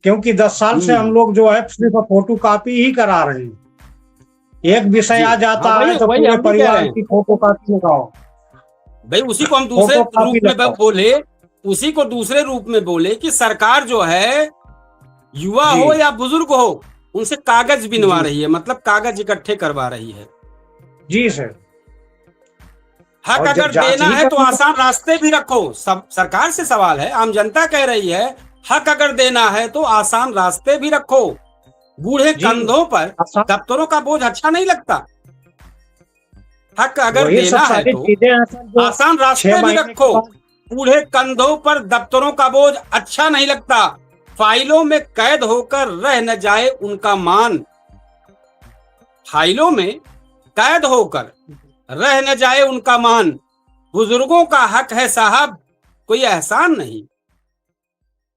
क्योंकि 10 साल से हम लोग जो है सिर्फ फोटो कॉपी ही करा रहे हैं। एक विषय आ जाता है तो पूरे परिवार की फोटो कॉपी लगाओ। भाई उसी को हम दूसरे रूप में बोले, उसी को दूसरे रूप में बोले कि सरकार जो है युवा हो या बुजुर्ग हो, उनसे कागज बिनवा रही है, मतलब कागज इकट्ठे करवा रही है। जी सर। हक अगर देना है तो आसान रास्ते भी रखो। सब सरकार से सवाल है, आम जनता कह रही है हक अगर देना है तो आसान रास्ते भी रखो। बूढ़े कंधों पर दफ्तरों का बोझ अच्छा नहीं लगता। हक अगर देना है तो आसान रास्ते भी रखो। बूढ़े कंधों पर दफ्तरों का बोझ अच्छा नहीं लगता। फाइलों में कैद होकर रह न जाए उनका मान। फाइलों में कैद होकर रह न जाए उनका मान। बुजुर्गों का हक है साहब, कोई एहसान नहीं।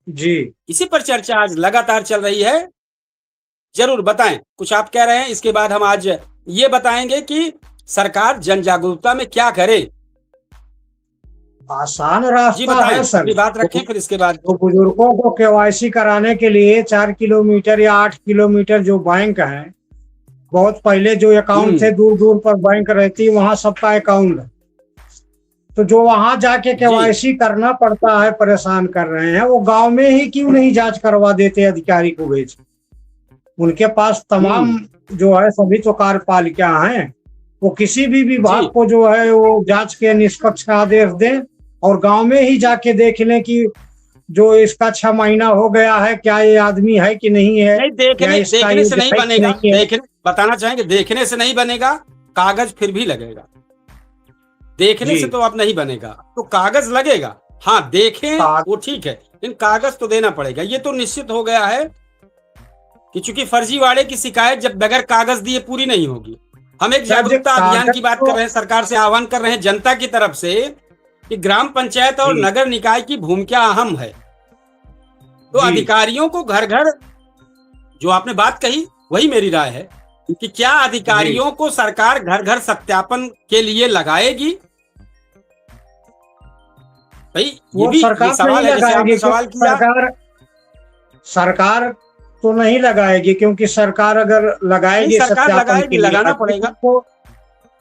जी, इसी पर चर्चा आज लगातार चल रही है। जरूर बताएं, कुछ आप कह रहे हैं। इसके बाद हम आज ये बताएंगे कि सरकार जन जागरूकता में क्या करे? आसान जी रास्ता बताएं, है सर। अपनी बात रखें, फिर इसके बाद। तो बुजुर्गों को केवाईसी कराने के लिए 4 किलोमीटर या 8 किलोमीटर जो बैंक है, बहुत पहले जो अकाउंट थे दूर दूर पर बैंक रहती, वहां सबका अकाउंट है, तो जो वहां जाके केवाईसी करना पड़ता है, परेशान कर रहे हैं, वो गांव में ही क्यों नहीं जांच करवा देते, अधिकारी को भेज। उनके पास तमाम जो है सभी तो कार्यपालिका हैं, वो किसी भी विभाग को जो है वो जांच के निष्पक्ष आदेश दें और गांव में ही जाके देख लें कि जो इसका 6 महीना हो गया है, क्या ये आदमी है कि नहीं है। नहीं, देखने से नहीं बनेगा, बताना चाहेंगे, देखने से नहीं बनेगा, कागज फिर भी लगेगा। देखने से तो अब नहीं बनेगा, तो कागज लगेगा। हाँ, देखें वो ठीक है, लेकिन कागज तो देना पड़ेगा। ये तो निश्चित हो गया है कि चूंकि फर्जीवाड़े की शिकायत जब बगैर कागज दिए पूरी नहीं होगी। हम एक जागरूकता अभियान की बात कर रहे हैं, सरकार से आह्वान कर रहे हैं जनता की तरफ से कि ग्राम पंचायत और नगर निकाय की भूमिका अहम है। तो अधिकारियों को घर घर, जो आपने बात कही वही मेरी राय है कि क्या अधिकारियों को सरकार घर घर सत्यापन के लिए लगाएगी? भाई ये भी सवाल है, जैसे आपने सवाल किया। सरकार तो नहीं लगाएगी, क्योंकि सरकार अगर लगाएगी, सरकार लगाएगी, लगाना पड़ेगा।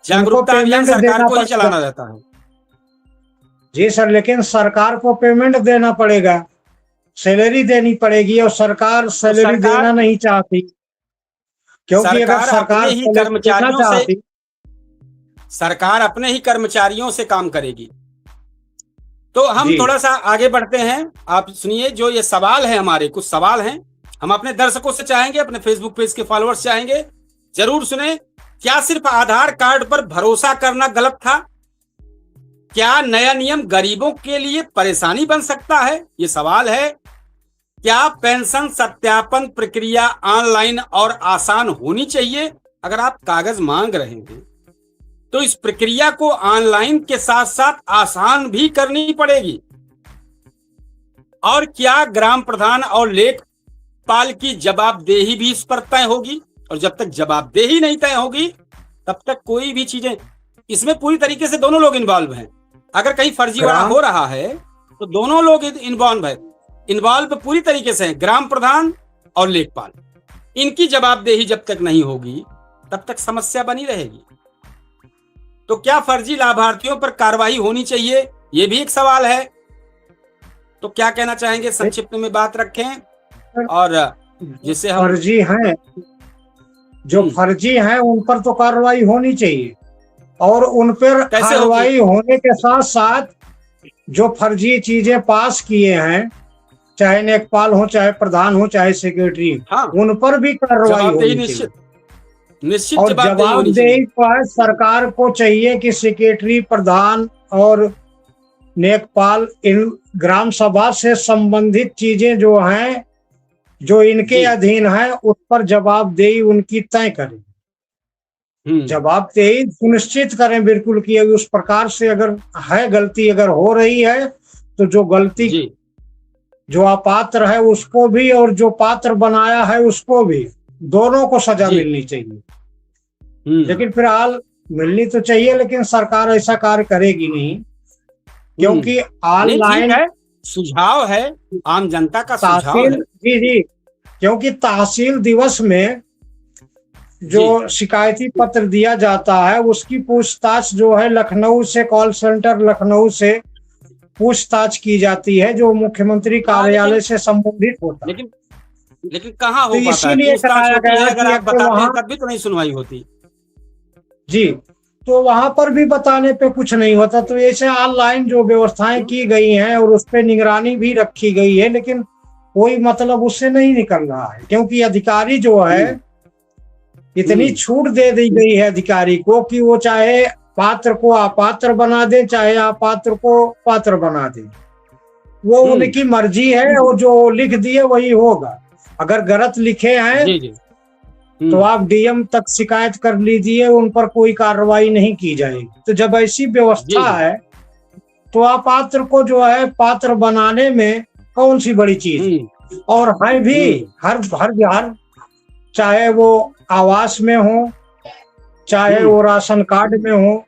जागरूकता अभियान सरकार को ही चलाना रहता है। जी सर, लेकिन सरकार को पेमेंट देना पड़ेगा, सैलरी देनी पड़ेगी, और सरकार सैलरी देना नहीं चाहती, क्योंकि अगर सरकार अपने ही कर्मचारियों से काम करेगी। तो हम थोड़ा सा आगे बढ़ते हैं, आप सुनिए। जो ये सवाल है, हमारे कुछ सवाल हैं, हम अपने दर्शकों से चाहेंगे, अपने फेसबुक पेज के फॉलोअर्स चाहेंगे, जरूर सुने। क्या सिर्फ आधार कार्ड पर भरोसा करना गलत था? क्या नया नियम गरीबों के लिए परेशानी बन सकता है? ये सवाल है। क्या पेंशन सत्यापन प्रक्रिया ऑनलाइन और आसान होनी चाहिए? अगर आप कागज मांग रहे हैं तो इस प्रक्रिया को ऑनलाइन के साथ साथ आसान भी करनी पड़ेगी। और क्या ग्राम प्रधान और लेखपाल की जवाबदेही भी इस पर तय होगी? और जब तक जवाबदेही नहीं तय होगी तब तक कोई भी चीजें, इसमें पूरी तरीके से दोनों लोग इन्वॉल्व हैं। अगर कहीं फर्जीवाड़ा हो रहा है तो दोनों लोग इन्वॉल्व पूरी तरीके से हैं, ग्राम प्रधान और लेखपाल। इनकी जवाबदेही जब तक नहीं होगी तब तक समस्या बनी रहेगी। तो क्या फर्जी लाभार्थियों पर कार्रवाई होनी चाहिए? ये भी एक सवाल है। तो क्या कहना चाहेंगे, संक्षिप्त में बात रखें। और जिससे हम फर्जी हैं, जो फर्जी हैं उन पर तो कार्रवाई होनी चाहिए, और उन पर कार्रवाई होने के साथ साथ जो फर्जी चीजें पास किए हैं, चाहे लेखपाल हो, चाहे प्रधान हो, चाहे सेक्रेटरी, उन पर भी कार्रवाई होनी चाहिए। निश्चित और जवाबदेही पर सरकार को चाहिए कि सेक्रेटरी, प्रधान और लेखपाल इन ग्राम सभा से संबंधित चीजें जो हैं, जो इनके अधीन है, उस पर जवाबदेही उनकी तय करें, जवाबदेही सुनिश्चित करें बिल्कुल कि उस प्रकार से अगर है गलती, अगर हो रही है तो जो गलती जो अपात्र है उसको भी और जो पात्र बनाया है उसको भी, दोनों को सजा मिलनी चाहिए। लेकिन फिलहाल मिलनी तो चाहिए, लेकिन सरकार ऐसा कार्य करेगी नहीं, क्योंकि ऑनलाइन सुझाव है, आम जनता का सुझाव है। जी, क्योंकि तहसील दिवस में जो शिकायती पत्र दिया जाता है उसकी पूछताछ जो है लखनऊ से, कॉल सेंटर लखनऊ से पूछताछ की जाती है, जो मुख्यमंत्री कार्यालय से संबंधित होता है। लेकिन कहाँ हो पाता है? इसीलिए कराया गया है, अगर आप बताते हैं तब भी तो नहीं सुनवाई होती। जी, तो वहां पर भी बताने पे कुछ नहीं होता। तो ऐसे ऑनलाइन जो व्यवस्थाएं की गई हैं और उस पर निगरानी भी रखी गई है, लेकिन कोई मतलब उससे नहीं निकल रहा है, क्योंकि अधिकारी जो है, इतनी छूट दे दी गई है अधिकारी को कि वो चाहे पात्र को अपात्र बना दे, चाहे अपात्र को पात्र बना दे, वो उनकी मर्जी है, और जो लिख दिए वही होगा। अगर गलत लिखे हैं तो आप डीएम तक शिकायत कर लीजिए, उन पर कोई कार्रवाई नहीं की जाएगी। तो जब ऐसी व्यवस्था है तो अपात्र को जो है पात्र बनाने में कौन सी बड़ी चीज। और है भी हर चाहे वो आवास में हो, चाहे वो राशन कार्ड में हो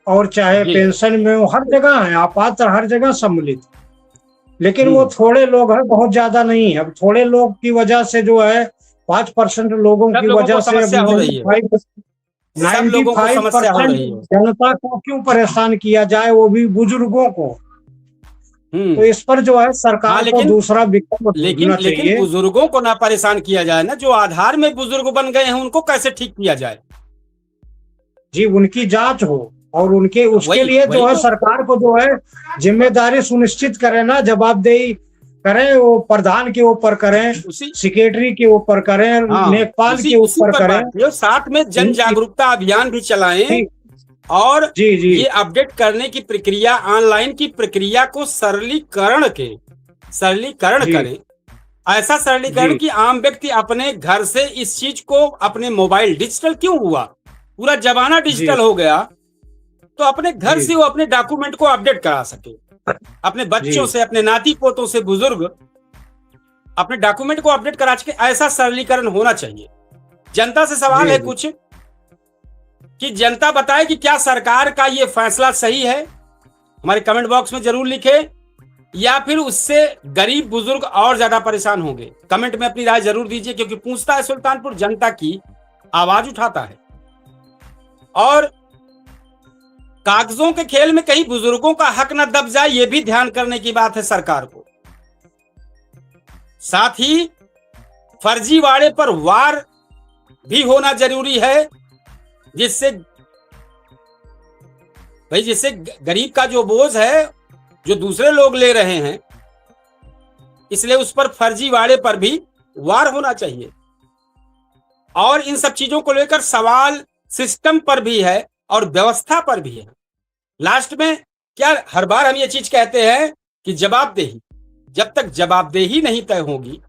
और चाहे जी। पेंशन में हो, हर जगह है, अपात्र हर जगह सम्मिलित। लेकिन वो हम्म। थोड़े लोग हैं, बहुत ज्यादा नहीं है। अब थोड़े लोग की वजह से जो है 5% लोगों सब की लोगों वजह को से समस्या हो रही है, सब लोगों को समस्या हो 95% रही है। जनता को क्यों परेशान किया जाए, वो भी बुजुर्गों को। तो हम्म। इस पर जो है हाँ, सरकार को लेकिन दूसरा विकल्प लेकिन ढूंढना लेकिन चाहिए। बुजुर्गों को ना परेशान किया जाए ना, जो आधार में बुजुर्ग बन गए हैं उनको कैसे ठीक किया जाए। जी, उनकी जांच हो और उनके उसके वही लिए जो वही है तो। सरकार को जो है जिम्मेदारी सुनिश्चित करे ना, जवाबदेही करें, वो प्रधान के ऊपर करें, उसी सेक्रेटरी के ऊपर करें, हाँ, लेखपाल उसी के उसी ऊपर पर करें। बात है, साथ में जन इन- जागरूकता अभियान भी चलाएं जी और जी जी ये अपडेट करने की प्रक्रिया, ऑनलाइन की प्रक्रिया को सरलीकरण जी करें। ऐसा सरलीकरण जी कि आम व्यक्ति अपने घर से इस चीज को, अपने मोबाइल डिजिटल क्यों हुआ, पूरा जमाना जी डिजिटल हो गया, तो अपने घर जी से वो अपने डॉक्यूमेंट को अपडेट करा सके, अपने जी बच्चों से, अपने नाती पोतों से, बुजुर्ग अपने डॉक्यूमेंट को अपडेट करा सके। ऐसा सरलीकरण होना चाहिए। जनता से सवाल है जी कुछ कि जनता बताए कि क्या सरकार का ये फैसला सही है, हमारे कमेंट बॉक्स में जरूर लिखे, या फिर उससे गरीब बुजुर्ग और ज्यादा परेशान होंगे। कमेंट में अपनी राय जरूर दीजिए, क्योंकि पूछता है सुल्तानपुर जनता की आवाज उठाता है। और कागजों के खेल में कहीं बुजुर्गों का हक न दब जाए, ये भी ध्यान करने की बात है सरकार को। साथ ही फर्जीवाड़े पर वार भी होना जरूरी है, जिससे गरीब का जो बोझ है जो दूसरे लोग ले रहे हैं, इसलिए उस पर फर्जीवाड़े पर भी वार होना चाहिए। और इन सब चीजों को लेकर सवाल सिस्टम पर भी है और व्यवस्था पर भी है। लास्ट में क्या हर बार हम ये चीज कहते हैं कि जवाबदेही, जब तक जवाबदेही नहीं तय होगी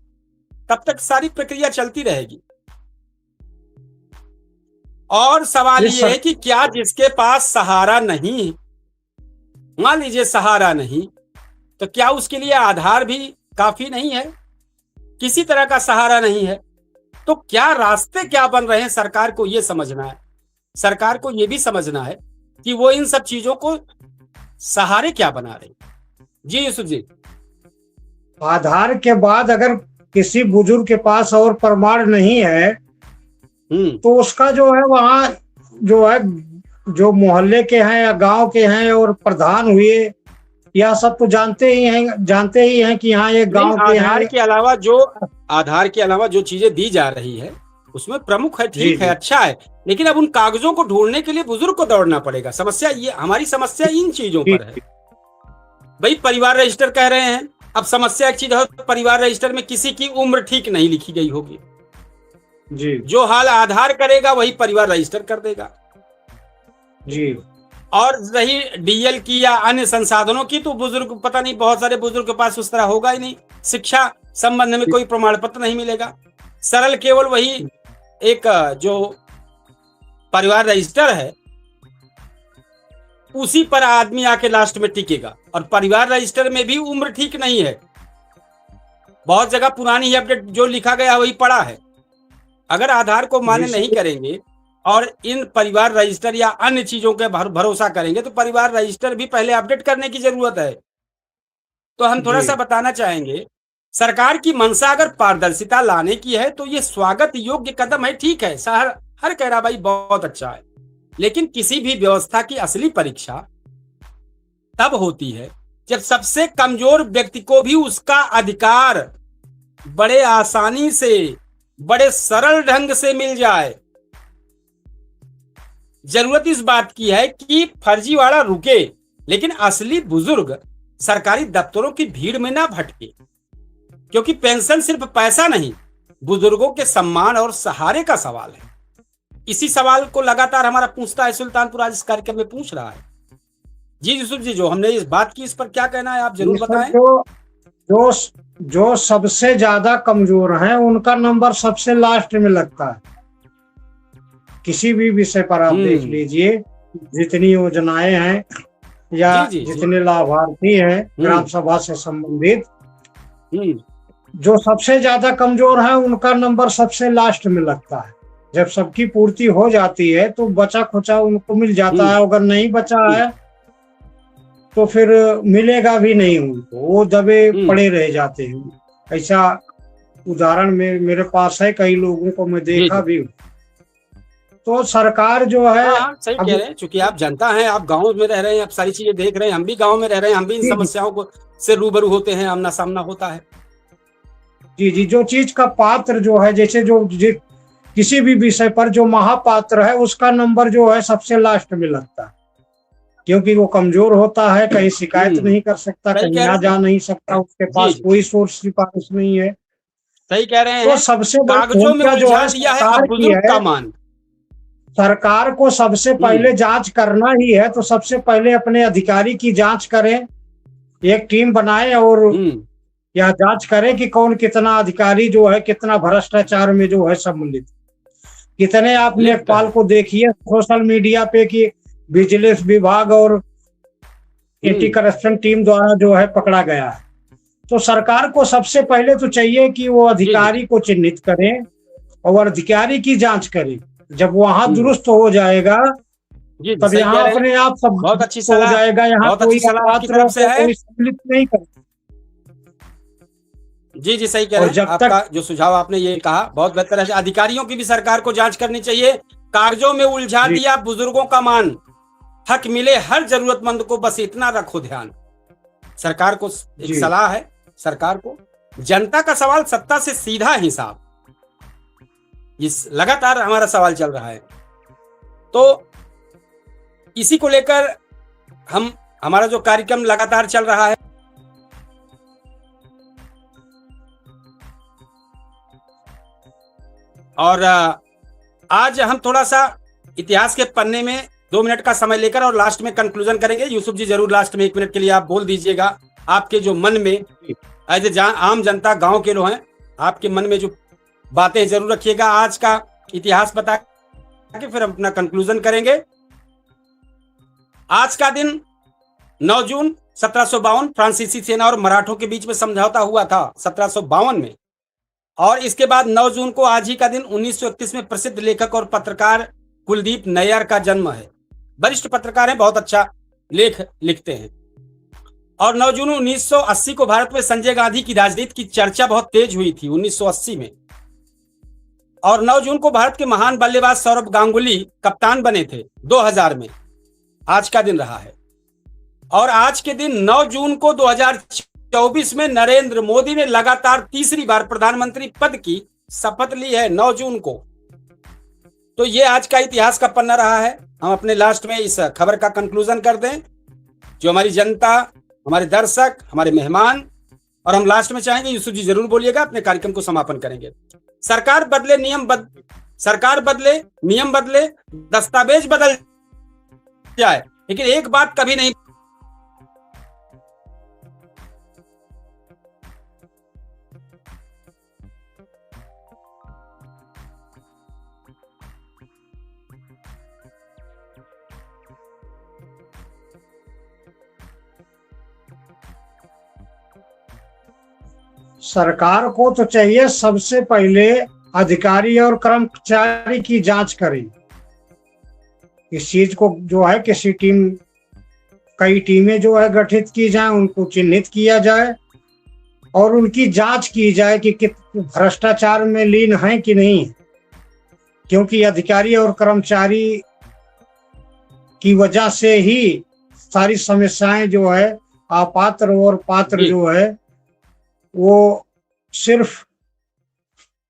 तब तक सारी प्रक्रिया चलती रहेगी। और सवाल ये है कि क्या जिसके पास सहारा नहीं, मान लीजिए सहारा नहीं, तो क्या उसके लिए आधार भी काफी नहीं है, किसी तरह का सहारा नहीं है, तो क्या रास्ते क्या बन रहे हैं, सरकार को ये समझना है। सरकार को ये भी समझना है कि वो इन सब चीजों को सहारे क्या बना रही। जी यूसुफ जी। आधार के बाद अगर किसी बुजुर्ग के पास और प्रमाण नहीं है, तो उसका जो है वहाँ जो है, जो मोहल्ले के हैं या गांव के हैं और प्रधान हुए, यह सब तो जानते ही हैं कि यहाँ ये गांव के आधार हैं। के अलावा जो चीजें दी जा रही है उसमें प्रमुख है, ठीक है, अच्छा है, लेकिन अब उन कागजों को ढूंढने के लिए बुजुर्ग को दौड़ना पड़ेगा। समस्या ये, हमारी समस्या इन चीजों पर है। भाई परिवार रजिस्टर कह रहे हैं, अब समस्या एक चीज है, परिवार रजिस्टर में किसी की उम्र ठीक नहीं लिखी गई होगी जी, जो हाल आधार करेगा वही परिवार रजिस्टर कर देगा जी। और रही डीएल की या अन्य संसाधनों की, तो बुजुर्ग, पता नहीं, बहुत सारे बुजुर्ग के पास उस तरह होगा ही नहीं, शिक्षा संबंध में कोई प्रमाण पत्र नहीं मिलेगा। सरल केवल वही एक जो परिवार रजिस्टर है उसी पर आदमी आके लास्ट में टिकेगा, और परिवार रजिस्टर में भी उम्र ठीक नहीं है, बहुत जगह पुरानी ही अपडेट जो लिखा गया वही पड़ा है। अगर आधार को मान्य नहीं करेंगे और इन परिवार रजिस्टर या अन्य चीजों के भरोसा करेंगे, तो परिवार रजिस्टर भी पहले अपडेट करने की जरूरत है। तो हम थोड़ा सा बताना चाहेंगे, सरकार की मंशा अगर पारदर्शिता लाने की है तो ये स्वागत योग्य कदम है, ठीक है, हर कह रहा भाई बहुत अच्छा है, लेकिन किसी भी व्यवस्था की असली परीक्षा तब होती है जब सबसे कमजोर व्यक्ति को भी उसका अधिकार बड़े आसानी से, बड़े सरल ढंग से मिल जाए। जरूरत इस बात की है कि फर्जीवाड़ा रुके, लेकिन असली बुजुर्ग सरकारी दफ्तरों की भीड़ में ना भटके, क्योंकि पेंशन सिर्फ पैसा नहीं, बुजुर्गों के सम्मान और सहारे का सवाल है। इसी सवाल को लगातार हमारा पूछता है सुल्तानपुर आज इस कार्यक्रम में पूछ रहा है। जी यूसुफ जी, जो हमने इस बात की, इस पर क्या कहना है, आप जरूर बताएं। जो सबसे ज्यादा कमजोर हैं उनका नंबर सबसे लास्ट में लगता है। किसी भी विषय पर आप देख लीजिए, जितनी योजनाएं हैं या जितने लाभार्थी हैं ग्राम सभा से संबंधित, जो सबसे ज्यादा कमजोर है उनका नंबर सबसे लास्ट में लगता है। जब सबकी पूर्ति हो जाती है तो बचा खुचा उनको मिल जाता है, अगर नहीं बचा है तो फिर मिलेगा भी नहीं उनको, वो दबे पड़े रह जाते हैं। ऐसा उदाहरण में मेरे पास है, कई लोगों को मैं देखा भी हूँ। तो सरकार जो है, सही कह रहे हैं, चूंकि आप जनता हैं, आप गाँव में रह रहे हैं, आप सारी चीजें देख रहे हैं, हम भी गाँव में रह रहे हैं, हम भी इन समस्याओं को से रूबरू होते हैं, आमना सामना होता है। जी जी, जो चीज का पात्र जो है, जैसे किसी भी विषय पर जो महापात्र है उसका नंबर जो है सबसे लास्ट में लगता है, क्योंकि वो कमजोर होता है, कहीं शिकायत नहीं कर सकता, कहीं आ जा नहीं सकता, उसके पास कोई सोर्स सिफारिश नहीं है। सही कह रहे हैं। तो सबसे कागजों में जो है सरकार की है, सरकार को सबसे पहले जांच करना ही है, तो सबसे पहले अपने अधिकारी की जांच करें, एक टीम बनाए और या जांच करें कि कौन कितना अधिकारी जो है कितना भ्रष्टाचार में जो है सम्मिलित। कितने आप लेखपाल को देखिए सोशल मीडिया पे कि विजिलेंस विभाग और एंटी करप्शन टीम द्वारा जो है पकड़ा गया है। तो सरकार को सबसे पहले तो चाहिए कि वो अधिकारी को चिन्हित करें और अधिकारी की जांच करें। जब वहां दुरुस्त हो जाएगा तब यहाँ अपने आप सब बहुत अच्छी हो जाएगा। यहाँ कोई तरफ से है, कोई सम्मिलित नहीं कर। जी जी, सही कह रहे हैं। आपका जो सुझाव आपने ये कहा बहुत बेहतर है। अधिकारियों की भी सरकार को जांच करनी चाहिए। कागजों में उलझा दिया बुजुर्गों का मान, हक मिले हर जरूरतमंद को, बस इतना रखो ध्यान। सरकार को एक सलाह है, सरकार को जनता का सवाल सत्ता से सीधा हिसाब, इस लगातार हमारा सवाल चल रहा है। तो इसी को लेकर हमारा जो कार्यक्रम लगातार चल रहा है, और आज हम थोड़ा सा इतिहास के पन्ने में 2 मिनट का समय लेकर और लास्ट में कंक्लूजन करेंगे। यूसुफ जी जरूर लास्ट में 1 मिनट के लिए आप बोल दीजिएगा, आपके जो मन में एज ए आम जनता गांव के लोग हैं, आपके मन में जो बातें जरूर रखिएगा। आज का इतिहास बता के फिर हम अपना कंक्लूजन करेंगे। आज का दिन 9 जून 1752 फ्रांसीसी सेना और मराठों के बीच में समझौता हुआ था 1752 में, और इसके बाद 9 जून को आज ही का दिन 1931 में प्रसिद्ध लेखक और पत्रकार कुलदीप नैयर का जन्म है। वरिष्ठ पत्रकार हैं, बहुत अच्छा लेख लिखते हैं। और 9 जून 1980 को भारत में संजय गांधी की राजनीति की चर्चा बहुत तेज हुई थी 1980 में। और 9 जून को भारत के महान बल्लेबाज सौरभ गांगुली कप्तान बने थे 2000 में, आज का दिन रहा है। और आज के दिन 9 जून को 2024 में नरेंद्र मोदी ने लगातार तीसरी बार प्रधानमंत्री पद की शपथ ली है 9 जून को। तो ये आज का इतिहास का पन्ना रहा है। हम अपने लास्ट में इस खबर का कंक्लूजन कर दें। जो हमारी जनता, हमारे दर्शक, हमारे मेहमान, और हम लास्ट में चाहेंगे यूसुफ जी जरूर बोलिएगा, अपने कार्यक्रम को समापन करेंगे। सरकार बदले नियम बदले, दस्तावेज बदल जाए, लेकिन एक बात कभी नहीं सरकार को तो चाहिए सबसे पहले अधिकारी और कर्मचारी की जांच करें। इस चीज को जो है कई टीमें जो है गठित की जाए, उनको चिन्हित किया जाए और उनकी जांच की जाए कि भ्रष्टाचार में लीन है कि नहीं, क्योंकि अधिकारी और कर्मचारी की वजह से ही सारी समस्याएं जो है अपात्र और पात्र जो है वो सिर्फ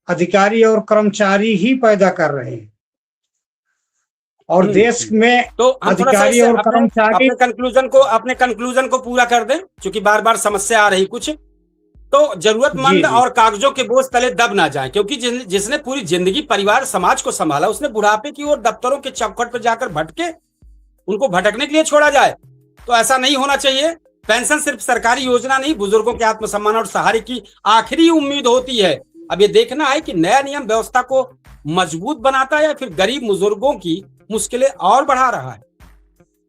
अधिकारी और कर्मचारी ही पैदा कर रहे हैं। और देश में तो अधिकारी और कर्मचारी अपने कंक्लूजन को पूरा कर दें, क्योंकि बार बार समस्या आ रही कुछ, तो जरूरतमंद और कागजों के बोझ तले दब ना जाएं, क्योंकि जिसने पूरी जिंदगी परिवार समाज को संभाला, उसने बुढ़ापे की ओर दफ्तरों के चौखट पर जाकर उनको भटकने के लिए छोड़ा जाए। तो ऐसा नहीं होना चाहिए। पेंशन सिर्फ सरकारी योजना नहीं, बुजुर्गों के आत्मसम्मान और सहारे की आखिरी उम्मीद होती है। अब ये देखना है कि नया नियम व्यवस्था को मजबूत बनाता है या फिर गरीब बुजुर्गों की मुश्किलें और बढ़ा रहा है।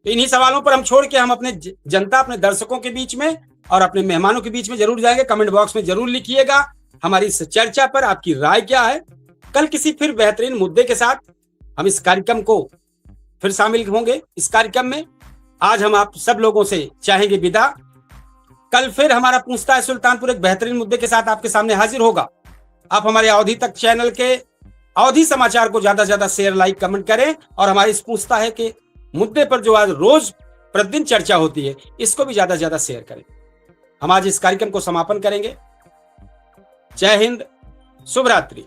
तो इन्हीं सवालों पर हम छोड़ के हम अपने जनता, अपने दर्शकों के बीच में और अपने मेहमानों के बीच में जरूर जाएंगे। कमेंट बॉक्स में जरूर लिखिएगा हमारी इस चर्चा पर आपकी राय क्या है। कल किसी फिर बेहतरीन मुद्दे के साथ हम इस कार्यक्रम को फिर शामिल होंगे। इस कार्यक्रम में आज हम आप सब लोगों से चाहेंगे विदा। कल फिर हमारा पूछता है सुल्तानपुर एक बेहतरीन मुद्दे के साथ आपके सामने हाजिर होगा। आप हमारे अवधि तक चैनल के अवधि समाचार को ज्यादा से ज्यादा शेयर, लाइक, कमेंट करें और हमारी इस पूछता है कि मुद्दे पर जो आज रोज प्रतिदिन चर्चा होती है इसको भी ज्यादा से ज्यादा शेयर करें। हम आज इस कार्यक्रम को समापन करेंगे। जय हिंद, शुभ रात्रि।